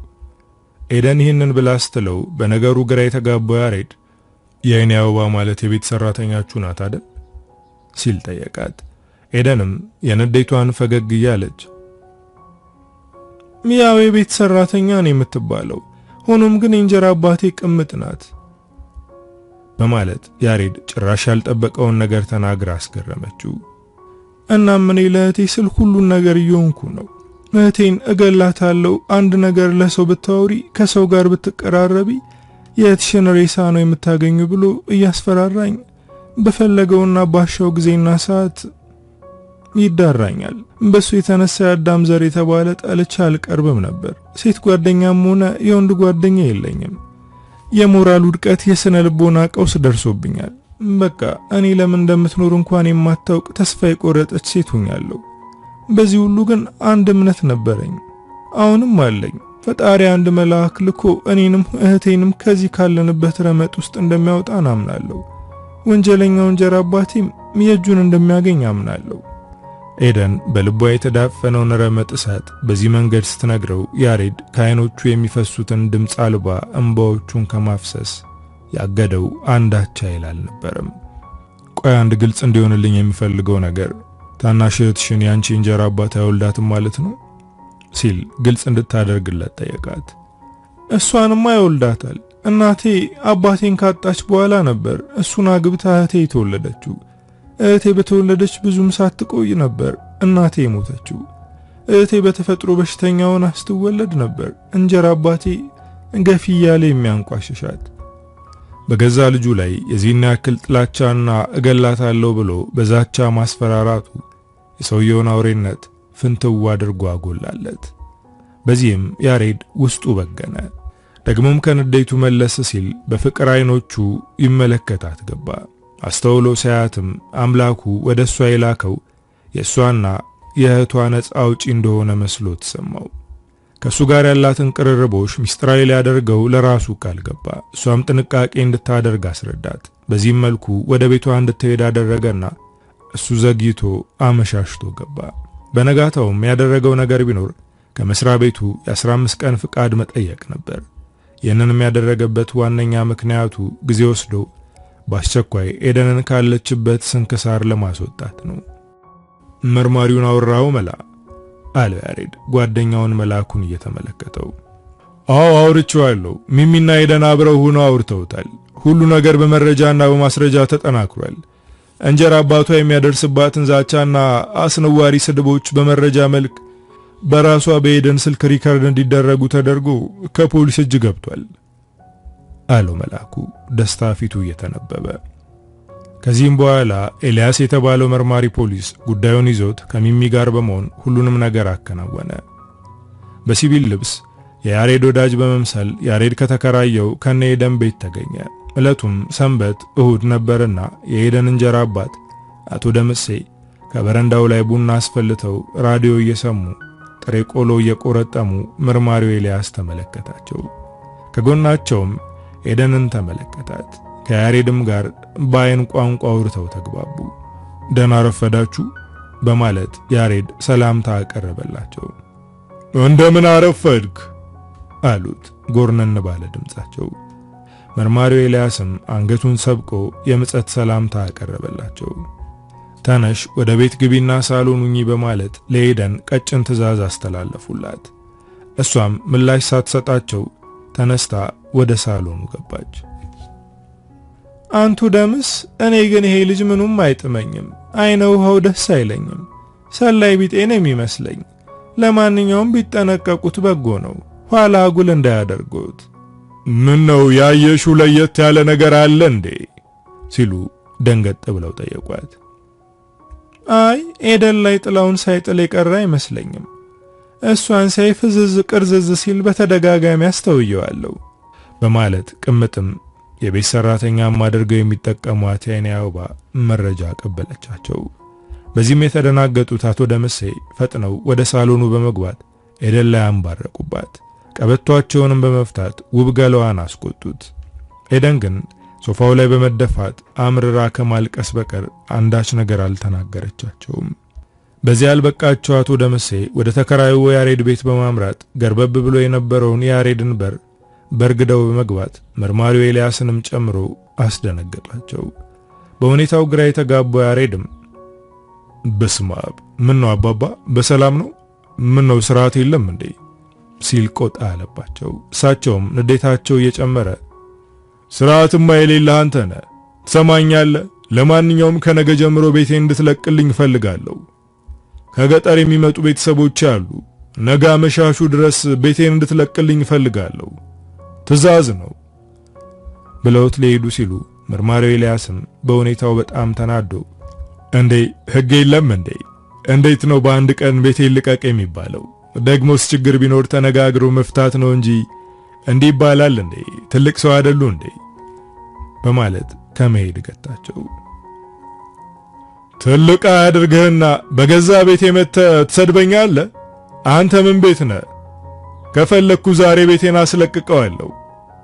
ኤደን ይህንን ብላ ስትለው በነገሩ ግራ የተጋባው ያሬድ የአይኔ አበባ ማለት የቤት ሰራተኛችሁ ናት አይደል ሲል ጠየቃት። ኤደንም የንዴቷን ፈገግ እያለች ያው የቤት ሰራተኛ ነው የምትባለው፣ ሆኖም ግን የእንጀራ አባቴ ቅምጥ ናት በማለት ያሬድ ጭራሽ ያልጠበቀውን ነገር ተናግራ አስገረመችው። እናም እኔ ለእህቴ ስል ሁሉን ነገር እየሆንኩ ነው። እህቴን እገላታለሁ፣ አንድ ነገር ለሰው ብታወሪ፣ ከሰው ጋር ብትቀራረቢ የእህትሽን ሬሳ ነው የምታገኙ ብሎ እያስፈራራኝ በፈለገውና ባሻው ጊዜና ሰዓት ይዳራኛል። በሱ የተነሳ የአዳም ዘር የተባለ ጠልቻ አልቀርብም ነበር። ሴት ጓደኛም ሆነ የወንድ ጓደኛ የለኝም። የሞራል ውድቀት፣ የስነ ልቦና ቀውስ ደርሶብኛል። በቃ እኔ ለምን እንደምትኖር እንኳን የማታውቅ ተስፋ የቆረጠች ሴት ሆኛለሁ። በዚህ ሁሉ ግን አንድ እምነት ነበረኝ፣ አሁንም አለኝ። ፈጣሪ አንድ መልአክ ልኮ እኔንም እህቴንም ከዚህ ካለንበት ረመጥ ውስጥ እንደሚያወጣ አምናለሁ። ወንጀለኛው እንጀራ አባቴም የእጁን እንደሚያገኝ አምናለሁ። ኤደን በልቧ የተዳፈነውን ረመጥ እሳት በዚህ መንገድ ስትነግረው ያሬድ ከዓይኖቹ የሚፈሱትን ድምፅ አልባ እንባዎቹን ከማፍሰስ ያገደው አንዳች ኃይል አልነበረም። ቆይ አንድ ግልጽ እንዲሆንልኝ የሚፈልገው ነገር ታናሽ እህትሽን ያንቺ እንጀራ አባት አይወልዳትም ማለት ነው ሲል ግልጽ እንድታደርግለት ጠየቃት። እሷንማ ይወልዳታል። እናቴ አባቴን ካጣች በኋላ ነበር እሱን አግብታ እህቴ የተወለደችው። እህቴ በተወለደች ብዙም ሳትቆይ ነበር እናቴ የሞተችው። እህቴ በተፈጥሮ በሽተኛ ሆና ስትወለድ ነበር እንጀራ አባቴ ገፊ እያለ የሚያንቋሽሻት። በገዛ ልጁ ላይ የዚህን ያክል ጥላቻና እገላታለሁ ብሎ በዛቻ ማስፈራራቱ የሰውየውን አውሬነት ፍንትው አድርጎ አጎላለት። በዚህም ያሬድ ውስጡ በገነ። ደግሞም ከንዴቱ መለስ ሲል በፍቅር አይኖቹ ይመለከታት ገባ። አስተውሎ ሳያትም አምላኩ ወደ እሷ የላከው የእሷና የእህቷ ነፃ አውጪ እንደሆነ መስሎ ተሰማው። ከሱ ጋር ያላትን ቅርርቦሽ ሚስጥራዊ ሊያደርገው ለራሱ ቃል ገባ። እሷም ጥንቃቄ እንድታደርግ አስረዳት። በዚህም መልኩ ወደ ቤቷ እንድትሄድ አደረገና እሱ ዘግይቶ አመሻሽቶ ገባ። በነጋታውም ያደረገው ነገር ቢኖር ከመስሪያ ቤቱ የ15 ቀን ፍቃድ መጠየቅ ነበር። ይህንንም ያደረገበት ዋነኛ ምክንያቱ ጊዜ ወስዶ በአስቸኳይ ኤደንን ካለችበት ስንክሳር ለማስወጣት ነው። መርማሪውን አወራው መላ አለው ያሬድ ጓደኛውን መላኩን እየተመለከተው። አዎ አውርቼዋለሁ። ሚሚና ኤደን አብረው ሆነው አውርተውታል። ሁሉ ነገር በመረጃና በማስረጃ ተጠናክሯል። እንጀራ አባቷ የሚያደርስባትን ዛቻና አስነዋሪ ስድቦች በመረጃ መልክ በራሷ በኤደን ስልክ ሪከርድ እንዲደረጉ ተደርጎ ከፖሊስ እጅ ገብቷል አለው መላኩ ደስታ ፊቱ እየተነበበ። ከዚህም በኋላ ኤልያስ የተባለው መርማሪ ፖሊስ ጉዳዩን ይዞት ከሚሚ ጋር በመሆን ሁሉንም ነገር አከናወነ። በሲቪል ልብስ የያሬድ ወዳጅ በመምሰል ያሬድ ከተከራየው ከነ ኤደን ቤት ተገኘ። ዕለቱም ሰንበት እሁድ ነበርና የኤደን እንጀራ አባት አቶ ደምሴ ከበረንዳው ላይ ቡና አስፈልተው ራዲዮ እየሰሙ ጥሬ ቆሎ እየቆረጠሙ መርማሪው ኤልያስ ተመለከታቸው። ከጎናቸውም ኤደንን ተመለከታት። ከያሬድም ጋር በአይን ቋንቋ አውርተው ተግባቡ። ደህና ረፈዳችሁ በማለት ያሬድ ሰላምታ አቀረበላቸው። እንደምን አረፈድክ አሉት ጎርነን ባለ ድምጻቸው። መርማሪው ኤልያስም አንገቱን ሰብቆ የምጸት ሰላምታ አቀረበላቸው። ተነሽ ወደ ቤት ግቢና ሳሎን ሁኚ በማለት ለኤደን ቀጭን ትዕዛዝ አስተላለፉላት። እሷም ምላሽ ሳትሰጣቸው ተነስታ ወደ ሳሎኑ ገባች። አንቱ ደምስ፣ እኔ ግን ይሄ ልጅ ምኑም አይጥመኝም፣ አይነ ውሃው ደስ አይለኝም፣ ሰላይ ቢጤ ነው የሚመስለኝ። ለማንኛውም ቢጠነቀቁት በጎ ነው፣ ኋላ አጉል እንዳያደርጉት። ምን ነው ያየሽው ለየት ያለ ነገር አለ እንዴ ሲሉ ደንገጥ ብለው ጠየቋት። አይ ኤደን ላይ ጥላውን ሳይጥል የቀረ አይመስለኝም። እሷን ሳይ ፍዝዝ ቅርዝዝ ሲል በተደጋጋሚ አስተውየዋለሁ በማለት ቅምጥም የቤት ሰራተኛም አድርገው የሚጠቀሟት የአይኔ አበባ መረጃ ቀበለቻቸው። በዚህም የተደናገጡት አቶ ደምሴ ፈጥነው ወደ ሳሎኑ በመግባት ኤደን ላይ አንባረቁባት። ቀበቷቸውንም በመፍታት ውብ ገላዋን አስቆጡት። ኤደን ግን ሶፋው ላይ በመደፋት አምርራ ከማልቀስ በቀር አንዳች ነገር አልተናገረቻቸውም። በዚያ ያልበቃቸው አቶ ደምሴ ወደ ተከራዩ ያሬድ ቤት በማምራት ገርበብ ብሎ የነበረውን የያሬድን በር በርግደው በመግባት መርማሪው ኤልያስንም ጨምሮ አስደነገጣቸው። በሁኔታው ግራ የተጋባው ያሬድም በስመ አብ ምን ነው አባባ በሰላም ነው? ምን ነው ስርዓት የለም እንዴ ሲል ቆጣ አለባቸው። እሳቸውም ንዴታቸው እየጨመረ ስርዓትማ የሌለህ አንተ ነህ፣ ትሰማኛለህ? ለማንኛውም ከነገ ጀምሮ ቤቴን እንድትለቅልኝ እፈልጋለሁ። ከገጠር የሚመጡ ቤተሰቦች አሉ። ነገ አመሻሹ ድረስ ቤቴን እንድትለቅልኝ እፈልጋለሁ፣ ትዕዛዝ ነው ብለውት ሊሄዱ ሲሉ መርማሪው ኤልያስም በሁኔታው በጣም ተናዶ እንዴ ሕግ የለም እንዴ? እንዴት ነው በአንድ ቀን ቤቴን ልቀቅ የሚባለው? ደግሞስ ችግር ቢኖር ተነጋግሮ መፍታት ነው እንጂ እንዲህ ይባላል እንዴ? ትልቅ ሰው አይደሉ እንዴ? በማለት ከመሄድ ገታቸው። ትልቅ አያድርግህና በገዛ ቤቴ መጥተህ ትሰድበኛለህ? አንተ ምን ቤት ነህ? ከፈለኩ ዛሬ ቤቴን አስለቅቀዋለሁ።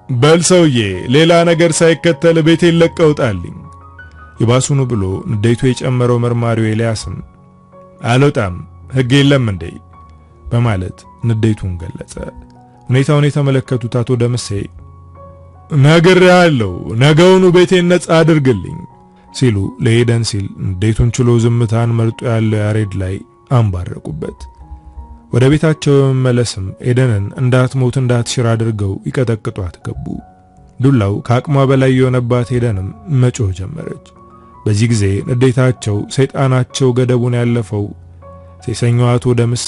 በል ሰውዬ፣ ሌላ ነገር ሳይከተል ቤቴን ለቀህ ውጣልኝ። ይባሱኑ ብሎ ንዴቱ የጨመረው መርማሪው ኤልያስም አልወጣም፣ ሕግ የለም እንዴ? በማለት ንዴቱን ገለጸ። ሁኔታውን የተመለከቱት አቶ ደምሴ ነግሬሃለሁ፣ ነገውኑ ቤቴን ነጻ አድርግልኝ ሲሉ ለሄደን ሲል ንዴቱን ችሎ ዝምታን መርጦ ያለው ያሬድ ላይ አንባረቁበት። ወደ ቤታቸው በመመለስም ኤደንን እንዳትሞት እንዳትሽር አድርገው ይቀጠቅጧት ገቡ። ዱላው ከአቅሟ በላይ የሆነባት ኤደንም መጮህ ጀመረች። በዚህ ጊዜ ንዴታቸው ሰይጣናቸው ገደቡን ያለፈው ሴሰኛው አቶ ደምሴ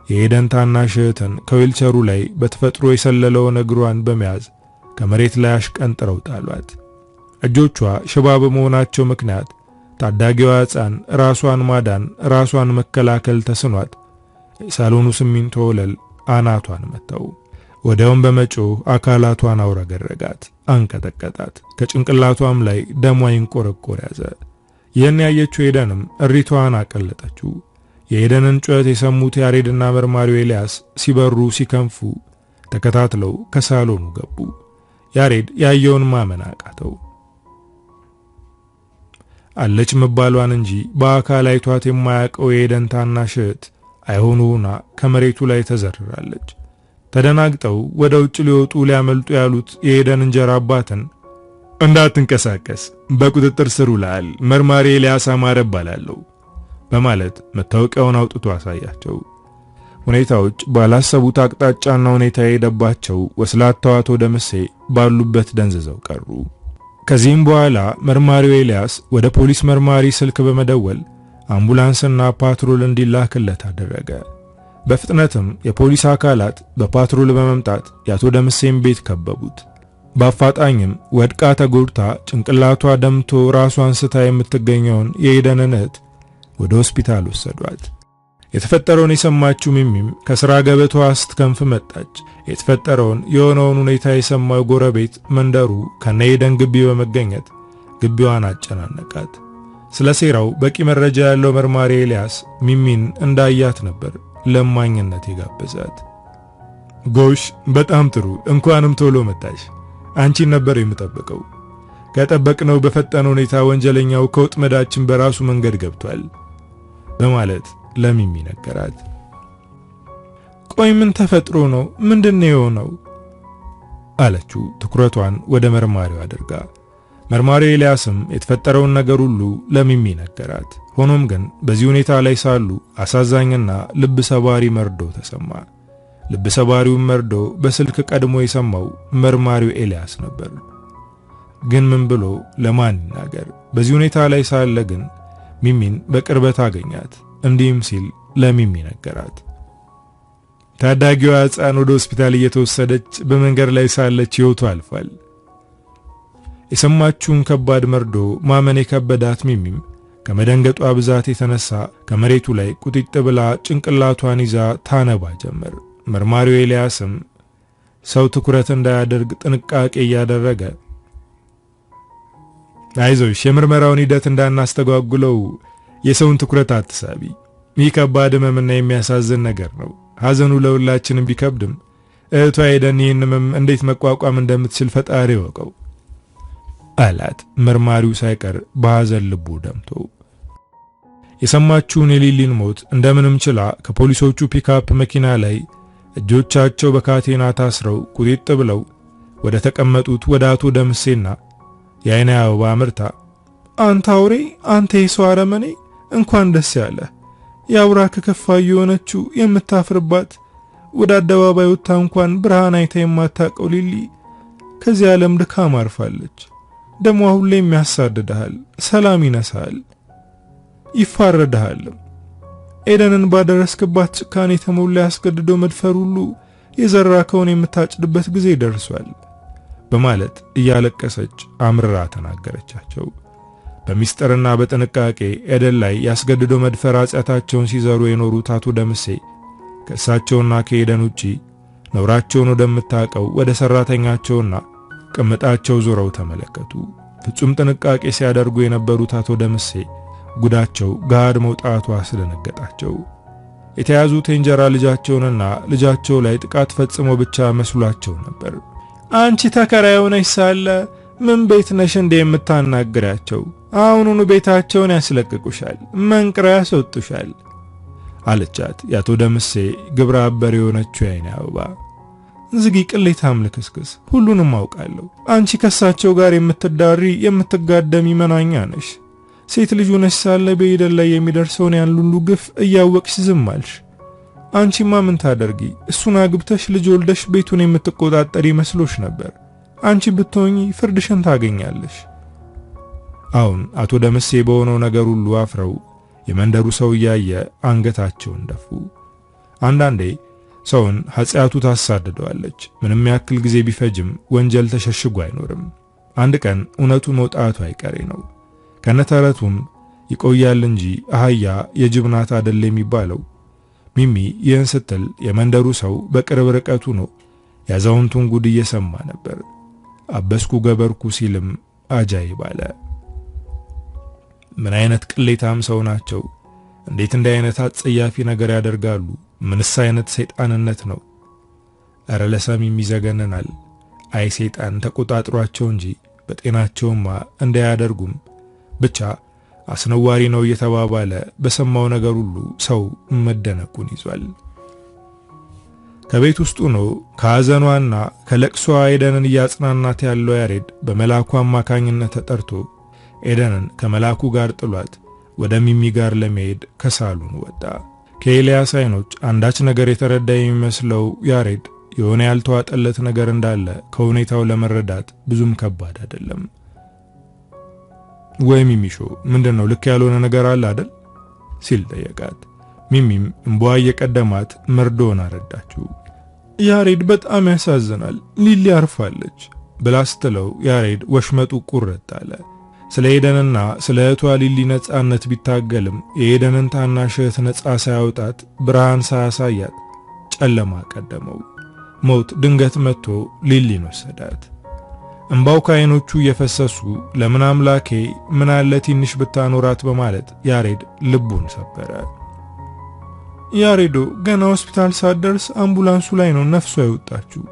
የኤደን ታናሽ እህትን ከዊልቸሩ ላይ በተፈጥሮ የሰለለውን እግሯን በመያዝ ከመሬት ላይ አሽቀንጥረው ጣሏት። እጆቿ ሽባ በመሆናቸው ምክንያት ታዳጊዋ ሕፃን ራሷን ማዳን ራሷን መከላከል ተስኗት የሳሎኑ ሲሚንቶ ወለል አናቷን መታው። ወዲያውም በመጮህ አካላቷን አውረገረጋት፣ አንቀጠቀጣት። ከጭንቅላቷም ላይ ደሟ ይንቆረቆር ያዘ። ይህን ያየችው ኤደንም እሪቷን አቀለጠችው። የኤደንን ጩኸት የሰሙት ያሬድና መርማሪው ኤልያስ ሲበሩ ሲከንፉ ተከታትለው ከሳሎኑ ገቡ። ያሬድ ያየውን ማመን አቃተው። አለች መባሏን እንጂ በአካል አይቷት የማያውቀው የኤደን ታናሽ እህት አይሆኑና ከመሬቱ ላይ ተዘርራለች። ተደናግጠው ወደ ውጭ ሊወጡ ሊያመልጡ ያሉት የኤደን እንጀራ አባትን እንዳትንቀሳቀስ፣ በቁጥጥር ስር ውለሃል፣ መርማሪ ኤልያስ አማረ እባላለሁ በማለት መታወቂያውን አውጥቶ አሳያቸው። ሁኔታዎች ባላሰቡት አቅጣጫና ሁኔታ የሄደባቸው ወስላታው አቶ ደምሴ ባሉበት ደንዝዘው ቀሩ። ከዚህም በኋላ መርማሪው ኤልያስ ወደ ፖሊስ መርማሪ ስልክ በመደወል አምቡላንስና ፓትሮል እንዲላክለት አደረገ። በፍጥነትም የፖሊስ አካላት በፓትሮል በመምጣት የአቶ ደምሴን ቤት ከበቡት። በአፋጣኝም ወድቃ ተጎድታ ጭንቅላቷ ደምቶ ራሷን ስታ የምትገኘውን የኤደንን እህት ወደ ሆስፒታል ወሰዷት። የተፈጠረውን የሰማችው ሚሚም ከሥራ ገበቷ ስትከንፍ መጣች። የተፈጠረውን የሆነውን ሁኔታ የሰማው ጎረቤት መንደሩ ከነኤደን ግቢ በመገኘት ግቢዋን አጨናነቃት። ስለ ሴራው በቂ መረጃ ያለው መርማሪ ኤልያስ ሚሚን እንዳያት ነበር ለማኝነት የጋበዛት። ጎሽ፣ በጣም ጥሩ፣ እንኳንም ቶሎ መጣሽ። አንቺን ነበር የምጠብቀው። ከጠበቅነው በፈጠነ ሁኔታ ወንጀለኛው ከወጥመዳችን በራሱ መንገድ ገብቷል በማለት ለሚሚ ነገራት። ቆይ ምን ተፈጥሮ ነው? ምንድነው የሆነው? አለችው ትኩረቷን ወደ መርማሪው አድርጋ። መርማሪው ኤልያስም የተፈጠረውን ነገር ሁሉ ለሚሚ ነገራት። ሆኖም ግን በዚህ ሁኔታ ላይ ሳሉ አሳዛኝና ልብ ሰባሪ መርዶ ተሰማ። ልብ ሰባሪውን መርዶ በስልክ ቀድሞ የሰማው መርማሪው ኤልያስ ነበር። ግን ምን ብሎ ለማን ይናገር? በዚህ ሁኔታ ላይ ሳለ ግን ሚሚን በቅርበት አገኛት። እንዲህም ሲል ለሚሚ ነገራት። ታዳጊዋ ሕፃን ወደ ሆስፒታል እየተወሰደች በመንገድ ላይ ሳለች ሕይወቷ አልፏል። የሰማችውን ከባድ መርዶ ማመን የከበዳት ሚሚም ከመደንገጧ ብዛት የተነሳ ከመሬቱ ላይ ቁጢጥ ብላ ጭንቅላቷን ይዛ ታነባ ጀመር። መርማሪው ኤልያስም ሰው ትኩረት እንዳያደርግ ጥንቃቄ እያደረገ አይዞሽ፣ የምርመራውን ሂደት እንዳናስተጓጉለው የሰውን ትኩረት አትሳቢ። ይህ ከባድ ሕመምና የሚያሳዝን ነገር ነው። ሐዘኑ ለሁላችንም ቢከብድም እህቷ ኤደን ይህን ሕመም እንዴት መቋቋም እንደምትችል ፈጣሪ ይወቀው አላት። መርማሪው ሳይቀር በሐዘን ልቡ ደምቶ የሰማችውን የሊሊን ሞት እንደምንም ችላ ከፖሊሶቹ ፒካፕ መኪና ላይ እጆቻቸው በካቴና ታስረው ቁጢጥ ብለው ወደ ተቀመጡት ወደ አቶ ደምሴና የዓይነ አበባ አምርታ አንተ አውሬ፣ አንተ የሰው አረመኔ፣ እንኳን ደስ ያለ የአውራ ከከፋይ የሆነችው የምታፍርባት ወደ አደባባይ ወጣ እንኳን ብርሃን አይታ የማታውቀው ሊሊ ከዚህ ዓለም ድካም አርፋለች። ደሞ ሁሌም ያሳድድሃል፣ ሰላም ይነሳል፣ ይፋረድሃል። ኤደንን ባደረስክባት ጭካኔ የተሞላ ያስገድዶ መድፈር ሁሉ የዘራከውን የምታጭድበት ጊዜ ደርሷል በማለት እያለቀሰች አምርራ ተናገረቻቸው። በሚስጥርና በጥንቃቄ ኤደን ላይ ያስገድዶ መድፈር ኃጢአታቸውን ሲዘሩ የኖሩት አቶ ደምሴ ከእሳቸውና ከኤደን ውጪ ነውራቸውን ወደምታውቀው ወደ ሰራተኛቸውና ቅምጣቸው ዞረው ተመለከቱ። ፍጹም ጥንቃቄ ሲያደርጉ የነበሩት አቶ ደምሴ ጉዳቸው ጋድ መውጣቱ አስደነገጣቸው። የተያዙት የእንጀራ ልጃቸውንና ልጃቸው ላይ ጥቃት ፈጽሞ ብቻ መስሏቸው ነበር። አንቺ ተከራይ ሆነሽ ሳለ ምን ቤት ነሽ እንደ የምታናግራቸው? አሁኑኑ ቤታቸውን ያስለቅቁሻል፣ መንቅረው ያስወጡሻል አለቻት ያቶ ደምሴ ግብረ አበር የሆነችው የዓይኔ አበባ። ዝጊ ቅሌታም ልክስክስ፣ ሁሉንም አውቃለሁ። አንቺ ከሳቸው ጋር የምትዳሪ የምትጋደሚ መናኛ ነሽ። ሴት ልጅ ሆነሽ ሳለ በኤደን ላይ የሚደርሰውን ያን ሁሉ ግፍ እያወቅሽ ዝም አልሽ። አንቺማ ምን ታደርጊ? እሱን አግብተሽ ልጅ ወልደሽ ቤቱን የምትቆጣጠሪ መስሎሽ ነበር። አንቺ ብትሆኚ ፍርድሽን ታገኛለሽ። አሁን አቶ ደምሴ በሆነው ነገር ሁሉ አፍረው የመንደሩ ሰው እያየ አንገታቸውን ደፉ። አንዳንዴ ሰውን ኃጢአቱ ታሳድደዋለች። ምንም ያክል ጊዜ ቢፈጅም ወንጀል ተሸሽጎ አይኖርም። አንድ ቀን እውነቱ መውጣቱ አይቀሬ ነው። ከነተረቱም ይቆያል እንጂ አህያ የጅብ ናት አይደል የሚባለው። ሚሚ ይህን ስትል የመንደሩ ሰው በቅርብ ርቀቱ ነው ያዛውንቱን ጉድ እየሰማ ነበር። አበስኩ ገበርኩ ሲልም አጃይብ አለ። ምን አይነት ቅሌታም ሰው ናቸው! እንዴት እንደ አይነት አጸያፊ ነገር ያደርጋሉ! ምንስ አይነት ሰይጣንነት ነው! እረ ለሰሚም ይዘገነናል። አይ ሰይጣን ተቆጣጥሯቸው እንጂ በጤናቸውማ እንዳያደርጉም። ብቻ አስነዋሪ ነው እየተባባለ በሰማው ነገር ሁሉ ሰው መደነቁን ይዟል። ከቤት ውስጡ ነው ከሐዘኗና ከለቅሷ ኤደንን እያጽናናት ያለው ያሬድ በመላኩ አማካኝነት ተጠርቶ ኤደንን ከመላኩ ጋር ጥሏት ወደ ሚሚ ጋር ለመሄድ ከሳሎን ወጣ። ከኤልያስ አይኖች አንዳች ነገር የተረዳ የሚመስለው ያሬድ የሆነ ያልተዋጠለት ነገር እንዳለ ከሁኔታው ለመረዳት ብዙም ከባድ አይደለም። ወይ ሚሚሾ ምንድነው ልክ ያልሆነ ነገር አለ አይደል ሲል ጠየቃት። ሚሚም እንቧ እየቀደማት መርዶን አረዳችው። ያሬድ በጣም ያሳዝናል፣ ሊሊ አርፋለች ብላ ስትለው ያሬድ ወሽመጡ ቁርጥ አለ። ስለ ኤደንና ስለ እህቷ ሊሊ ነጻነት ቢታገልም የኤደንን ታናሽ እህት ነጻ ሳያውጣት ብርሃን ሳያሳያት ጨለማ ቀደመው። ሞት ድንገት መጥቶ ሊሊን ወሰዳት። እንባው ከዓይኖቹ እየፈሰሱ ለምን አምላኬ ምን አለ ትንሽ ብታኖራት በማለት ያሬድ ልቡን ሰበረ። ያሬዶ ገና ሆስፒታል ሳደርስ አምቡላንሱ ላይ ነው ነፍሷ የወጣችው።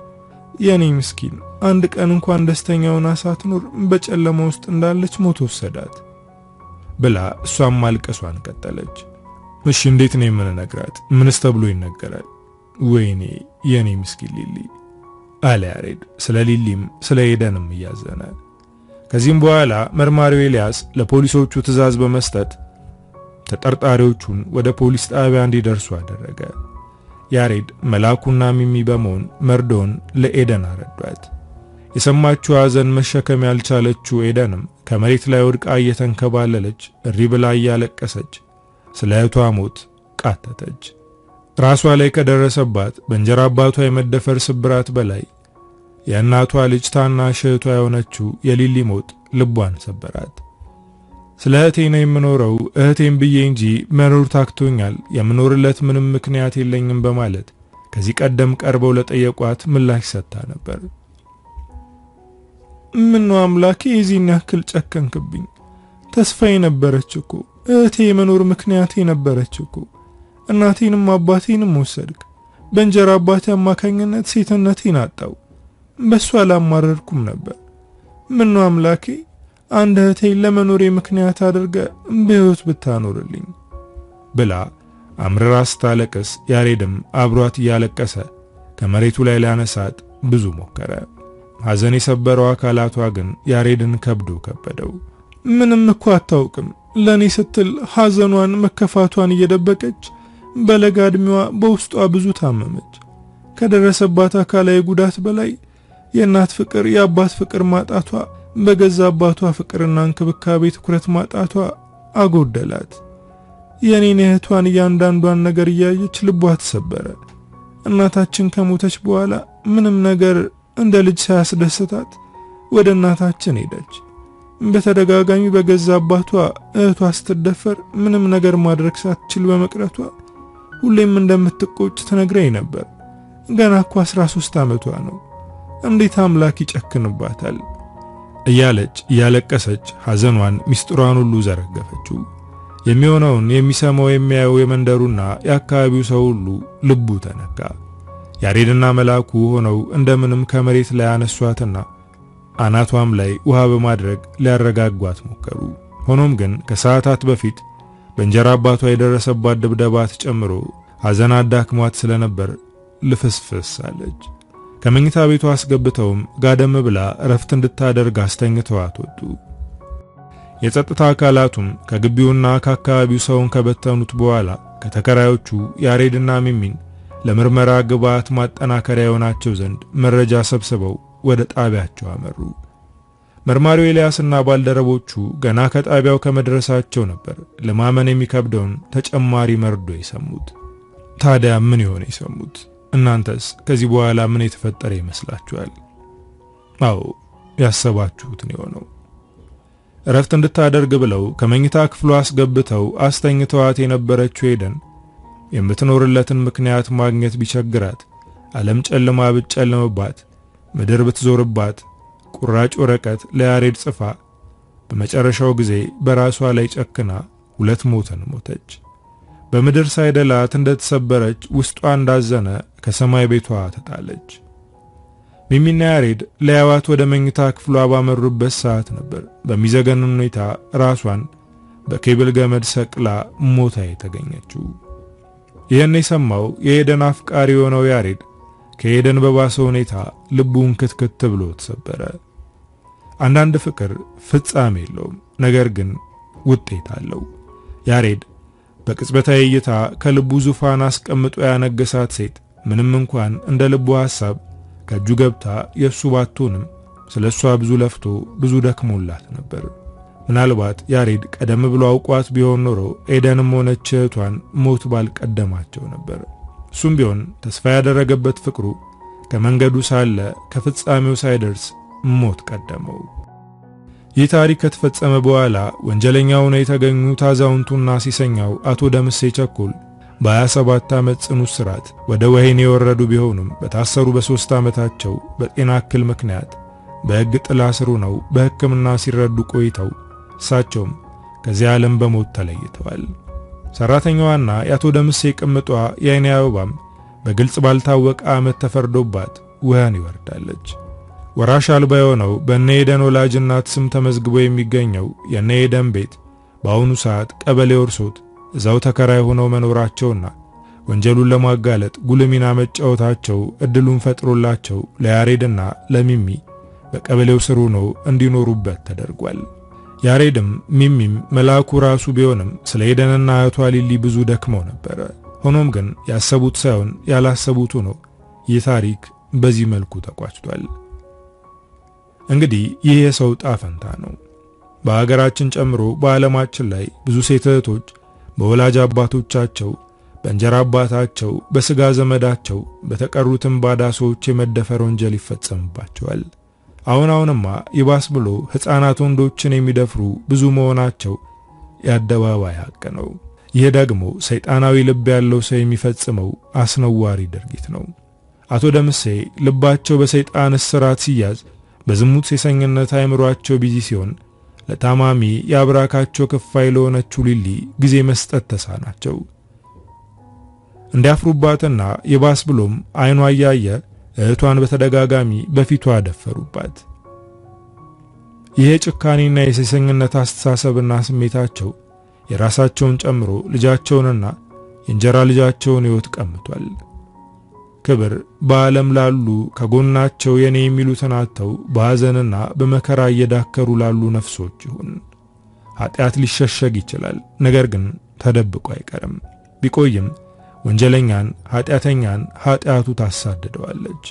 የኔ ምስኪን አንድ ቀን እንኳን ደስተኛ ሆና ሳትኖር በጨለማ ውስጥ እንዳለች ሞት ወሰዳት ብላ እሷም ማልቀሷን ቀጠለች። እሺ እንዴት ነው የምንነግራት? ምንስ ተብሎ ይነገራል? ወይኔ የኔ ምስኪን ሊሊ አለ ያሬድ ስለ ሊሊም ስለ ኤደንም እያዘነ። ከዚህም በኋላ መርማሪው ኤልያስ ለፖሊሶቹ ትዕዛዝ በመስጠት ተጠርጣሪዎቹን ወደ ፖሊስ ጣቢያ እንዲደርሱ አደረገ። ያሬድ መላኩና ሚሚ በመሆን መርዶን ለኤደን አረዷት። የሰማችው ሐዘን መሸከም ያልቻለችው ኤደንም ከመሬት ላይ ወድቃ እየተንከባለለች እሪ ብላ እያለቀሰች ስለ እህቷ ሞት ቃተተች። ራሷ ላይ ከደረሰባት በእንጀራ አባቷ የመደፈር ስብራት በላይ የእናቷ ልጅ ታናሽ እህቷ የሆነችው የሊሊ ሞት ልቧን ሰበራት። ስለ እህቴ ነው የምኖረው እህቴን ብዬ እንጂ መኖር ታክቶኛል፣ የምኖርለት ምንም ምክንያት የለኝም በማለት ከዚህ ቀደም ቀርበው ለጠየቋት ምላሽ ሰጥታ ነበር። ምን ነው አምላኬ የዚህን ያክል ጨከንክብኝ? ተስፋዬ ነበረች እኮ እህቴ የመኖር ምክንያቴ ነበረች እኮ። እናቴንም አባቴንም ወሰድክ። በእንጀራ አባቴ አማካኝነት ሴትነቴን አጣው። በሷ አላማረርኩም ነበር። ምን ነው አምላኬ አንድ እህቴ ለመኖሬ ምክንያት አድርገ በህይወት ብታኖርልኝ ብላ አምርራ ስታለቅስ ያሬድም አብሯት እያለቀሰ ከመሬቱ ላይ ሊያነሳት ብዙ ሞከረ። ሐዘን የሰበረው አካላቷ ግን ያሬድን ከብዶ ከበደው። ምንም እኮ አታውቅም፣ ለኔ ስትል ሐዘኗን መከፋቷን እየደበቀች በለጋ እድሜዋ በውስጧ ብዙ ታመመች። ከደረሰባት አካላዊ ጉዳት በላይ የእናት ፍቅር፣ የአባት ፍቅር ማጣቷ፣ በገዛ አባቷ ፍቅርና እንክብካቤ ትኩረት ማጣቷ አጎደላት። የኔን እህቷን እያንዳንዷን ነገር እያየች ልቧ ተሰበረ። እናታችን ከሞተች በኋላ ምንም ነገር እንደ ልጅ ሳያስደስታት ወደ እናታችን ሄደች። በተደጋጋሚ በገዛ አባቷ እህቷ ስትደፈር ምንም ነገር ማድረግ ሳትችል በመቅረቷ ሁሌም እንደምትቆጭ ትነግረኝ ነበር። ገና እኮ 13 ዓመቷ ነው። እንዴት አምላክ ይጨክንባታል እያለች እያለቀሰች ሐዘኗን ሚስጥሯን ሁሉ ዘረገፈችው። የሚሆነውን የሚሰማው የሚያየው የመንደሩና የአካባቢው ሰው ሁሉ ልቡ ተነካ። ያሬድና መላኩ ሆነው እንደምንም ከመሬት ላይ አነሷትና አናቷም ላይ ውሃ በማድረግ ሊያረጋጓት ሞከሩ። ሆኖም ግን ከሰዓታት በፊት በእንጀራ አባቷ የደረሰባት ድብደባ ተጨምሮ ሐዘን አዳክሟት ስለነበር ልፍስፍስ አለች። ከመኝታ ቤቷ አስገብተውም ጋደም ብላ እረፍት እንድታደርግ አስተኝተዋት ወጡ። የጸጥታ አካላቱም ከግቢውና ከአካባቢው ሰውን ከበተኑት በኋላ ከተከራዮቹ ያሬድና ሚሚን ለምርመራ ግብዓት ማጠናከሪያ የሆናቸው ዘንድ መረጃ ሰብስበው ወደ ጣቢያቸው አመሩ። መርማሪው ኤልያስና ባልደረቦቹ ገና ከጣቢያው ከመድረሳቸው ነበር ለማመን የሚከብደውን ተጨማሪ መርዶ የሰሙት። ታዲያ ምን ይሆን የሰሙት? እናንተስ ከዚህ በኋላ ምን የተፈጠረ ይመስላችኋል? አዎ ያሰባችሁትን የሆነው። እረፍት እንድታደርግ ብለው ከመኝታ ክፍሉ አስገብተው አስተኝተዋት የነበረችው ኤደን የምትኖርለትን ምክንያት ማግኘት ቢቸግራት፣ ዓለም ጨለማ ብትጨልምባት፣ ምድር ብትዞርባት ቁራጭ ወረቀት ለያሬድ ጽፋ በመጨረሻው ጊዜ በራሷ ላይ ጨክና 2 ሞትን ሞተች። በምድር ሳይደላት እንደተሰበረች ውስጧ እንዳዘነ ከሰማይ ቤቷ ተጣለች። ሚሚና ያሬድ ለያዋት ወደ መኝታ ክፍሏ ባመሩበት ሰዓት ነበር በሚዘገንን ሁኔታ ራሷን በኬብል ገመድ ሰቅላ ሞታ የተገኘችው። ይህን የሰማው የኤደን አፍቃሪ የሆነው ያሬድ ከኤደን በባሰ ሁኔታ ልቡን ክትክት ብሎ ተሰበረ። አንዳንድ ፍቅር ፍጻሜ የለውም፣ ነገር ግን ውጤት አለው። ያሬድ በቅጽበታዊ እይታ ከልቡ ዙፋን አስቀምጦ ያነገሳት ሴት ምንም እንኳን እንደ ልቡ ሐሳብ ከእጁ ገብታ የሱ ባትሆንም ስለሷ ብዙ ለፍቶ ብዙ ደክሞላት ነበር። ምናልባት ያሬድ ቀደም ብሎ አውቋት ቢሆን ኖሮ ኤደንም ሆነች እህቷን ሞት ባልቀደማቸው ነበር። እሱም ቢሆን ተስፋ ያደረገበት ፍቅሩ ከመንገዱ ሳለ ከፍጻሜው ሳይደርስ ሞት ቀደመው። ይህ ታሪክ ከተፈጸመ በኋላ ወንጀለኛው ነው የተገኙት አዛውንቱና ሲሰኛው አቶ ደምሴ ቸኮል በ27 ዓመት ጽኑ እስራት ወደ ወህኒ የወረዱ ቢሆኑም በታሰሩ በ3 ዓመታቸው በጤና እክል ምክንያት በሕግ ጥላ ስር ነው በሕክምና ሲረዱ ቆይተው እሳቸውም ከዚህ ዓለም በሞት ተለይተዋል። ሰራተኛዋና የአቶ ደምሴ ቅምጧ የአይኔ አበባም በግልጽ ባልታወቀ ዓመት ተፈርዶባት ወህኒ ይወርዳለች። ወራሽ አልባ የሆነው በእነ ኤደን ወላጅ እናት ስም ተመዝግቦ የሚገኘው የእነ ኤደን ቤት በአሁኑ ሰዓት ቀበሌ ወርሶት እዛው ተከራይ ሆነው መኖራቸውና ወንጀሉን ለማጋለጥ ጉልህ ሚና መጫወታቸው እድሉን ፈጥሮላቸው ለያሬድና ለሚሚ በቀበሌው ስር ሆነው እንዲኖሩበት ተደርጓል። ያሬድም ሚሚም መላኩ ራሱ ቢሆንም ስለ ኤደንና እህቷ ሊሊ ብዙ ደክመው ነበር። ሆኖም ግን ያሰቡት ሳይሆን ያላሰቡት ሆኖ ይህ ታሪክ በዚህ መልኩ ተቋጭቷል። እንግዲህ ይህ የሰው ጣፈንታ ነው። በአገራችን ጨምሮ በዓለማችን ላይ ብዙ ሴት እህቶች በወላጅ አባቶቻቸው፣ በእንጀራ አባታቸው፣ በስጋ ዘመዳቸው፣ በተቀሩትም ባዳ ሰዎች የመደፈር ወንጀል ይፈጸምባቸዋል። አሁንማ ይባስ ብሎ ሕፃናት ወንዶችን የሚደፍሩ ብዙ መሆናቸው የአደባባይ ሐቅ ነው። ይህ ደግሞ ሰይጣናዊ ልብ ያለው ሰው የሚፈጽመው አስነዋሪ ድርጊት ነው። አቶ ደምሴ ልባቸው በሰይጣን እስራት ሲያዝ በዝሙት ሴሰኝነት አይምሯቸው ቢዚ ሲሆን ለታማሚ ያብራካቸው ክፋይ ለሆነችው ሊሊ ጊዜ መስጠት ተሳናቸው። እንዲያፍሩባትና ይባስ ብሎም አይኗ ያየ እህቷን በተደጋጋሚ በፊቷ አደፈሩባት። ይሄ ጭካኔና የሴሰኝነት አስተሳሰብና ስሜታቸው የራሳቸውን ጨምሮ ልጃቸውንና የእንጀራ ልጃቸውን ሕይወት ቀምቷል። ክብር በዓለም ላሉ ከጎናቸው የኔ የሚሉትን አጥተው በሐዘንና በመከራ እየዳከሩ ላሉ ነፍሶች ይሁን። ኃጢአት ሊሸሸግ ይችላል፣ ነገር ግን ተደብቆ አይቀርም። ቢቆይም ወንጀለኛን ኃጢአተኛን ኃጢአቱ ታሳድደዋለች።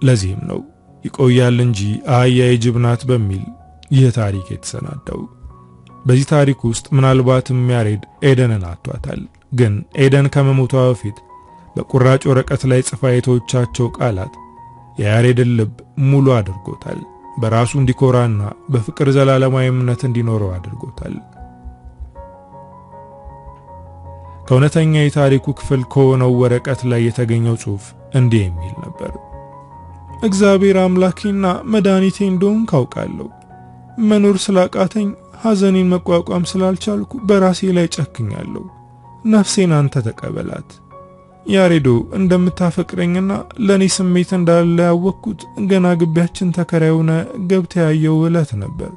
ለዚህም ነው ይቆያል እንጂ አህያ የጅብ ናት በሚል ይህ ታሪክ የተሰናዳው። በዚህ ታሪክ ውስጥ ምናልባትም ያሬድ ኤደንን አጥቷታል። ግን ኤደን ከመሞቷ በፊት በቁራጭ ወረቀት ላይ ጽፋ የተወቻቸው ቃላት የያሬድን ልብ ሙሉ አድርጎታል። በራሱ እንዲኮራና በፍቅር ዘላለማዊ እምነት እንዲኖረው አድርጎታል። ከእውነተኛ የታሪኩ ክፍል ከሆነው ወረቀት ላይ የተገኘው ጽሑፍ እንዲህ የሚል ነበር። እግዚአብሔር አምላኬና መድኃኒቴ እንደሆን ካውቃለሁ። መኖር ስላቃተኝ ሐዘኔን መቋቋም ስላልቻልኩ በራሴ ላይ ጨክኛለሁ። ነፍሴን አንተ ተቀበላት። ያሬዶ እንደምታፈቅረኝና ለኔ ስሜት እንዳለ ያወቅኩት ገና ግቢያችን ተከራዩነ ገብተ ያየው ዕለት ነበር።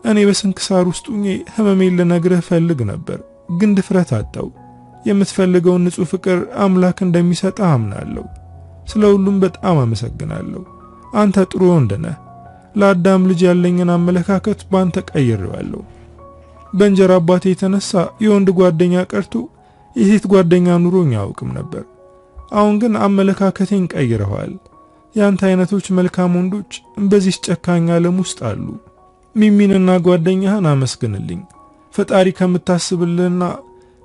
እኔ በስንክሳር ውስጥ ሆኜ ህመሜን ልነግርህ ፈልግ ነበር፣ ግን ድፍረት አጣው። የምትፈልገውን ንጹህ ፍቅር አምላክ እንደሚሰጥ አምናለሁ። ስለ ሁሉም በጣም አመሰግናለሁ። አንተ ጥሩ ወንድ ነህ። ለአዳም ልጅ ያለኝን አመለካከት ባንተ ቀይሬዋለሁ። በእንጀራ አባቴ የተነሳ የወንድ ጓደኛ ቀርቶ የሴት ጓደኛ ኑሮኝ አያውቅም ነበር። አሁን ግን አመለካከቴን ቀይረዋል። ያንተ አይነቶች መልካም ወንዶች በዚህ ጨካኝ ዓለም ውስጥ አሉ። ሚሚንና ጓደኛህን አመስግንልኝ። ፈጣሪ ከምታስብልህና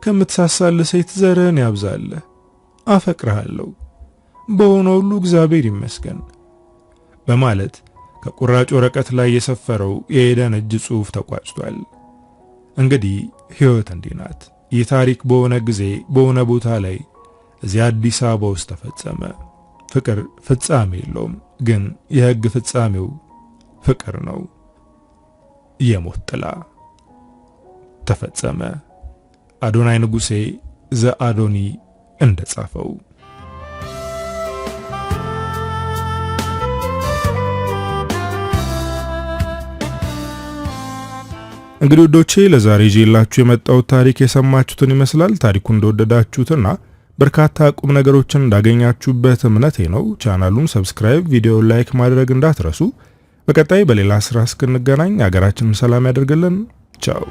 ከምትሳሳልህ ሴት ዘርህን ያብዛልህ። አፈቅርሃለሁ። በሆነው ሁሉ እግዚአብሔር ይመስገን በማለት ከቁራጭ ወረቀት ላይ የሰፈረው የኤደን እጅ ጽሑፍ ተቋጭቷል። እንግዲህ ሕይወት እንዲህ ናት። ይህ ታሪክ በሆነ ጊዜ በሆነ ቦታ ላይ እዚህ አዲስ አበባ ውስጥ ተፈጸመ። ፍቅር ፍጻሜ የለውም፣ ግን የሕግ ፍጻሜው ፍቅር ነው። የሞት ጥላ ተፈጸመ። አዶናይ ንጉሴ ዘአዶኒ እንደጻፈው። እንግዲህ ወዶቼ ለዛሬ ይዤላችሁ የመጣሁት ታሪክ የሰማችሁትን ይመስላል። ታሪኩን እንደወደዳችሁትና በርካታ ቁም ነገሮችን እንዳገኛችሁበት እምነቴ ነው። ቻናሉን ሰብስክራይብ፣ ቪዲዮውን ላይክ ማድረግ እንዳትረሱ። በቀጣይ በሌላ ስራ እስክንገናኝ ሀገራችንን ሰላም ያደርግልን። ቻው።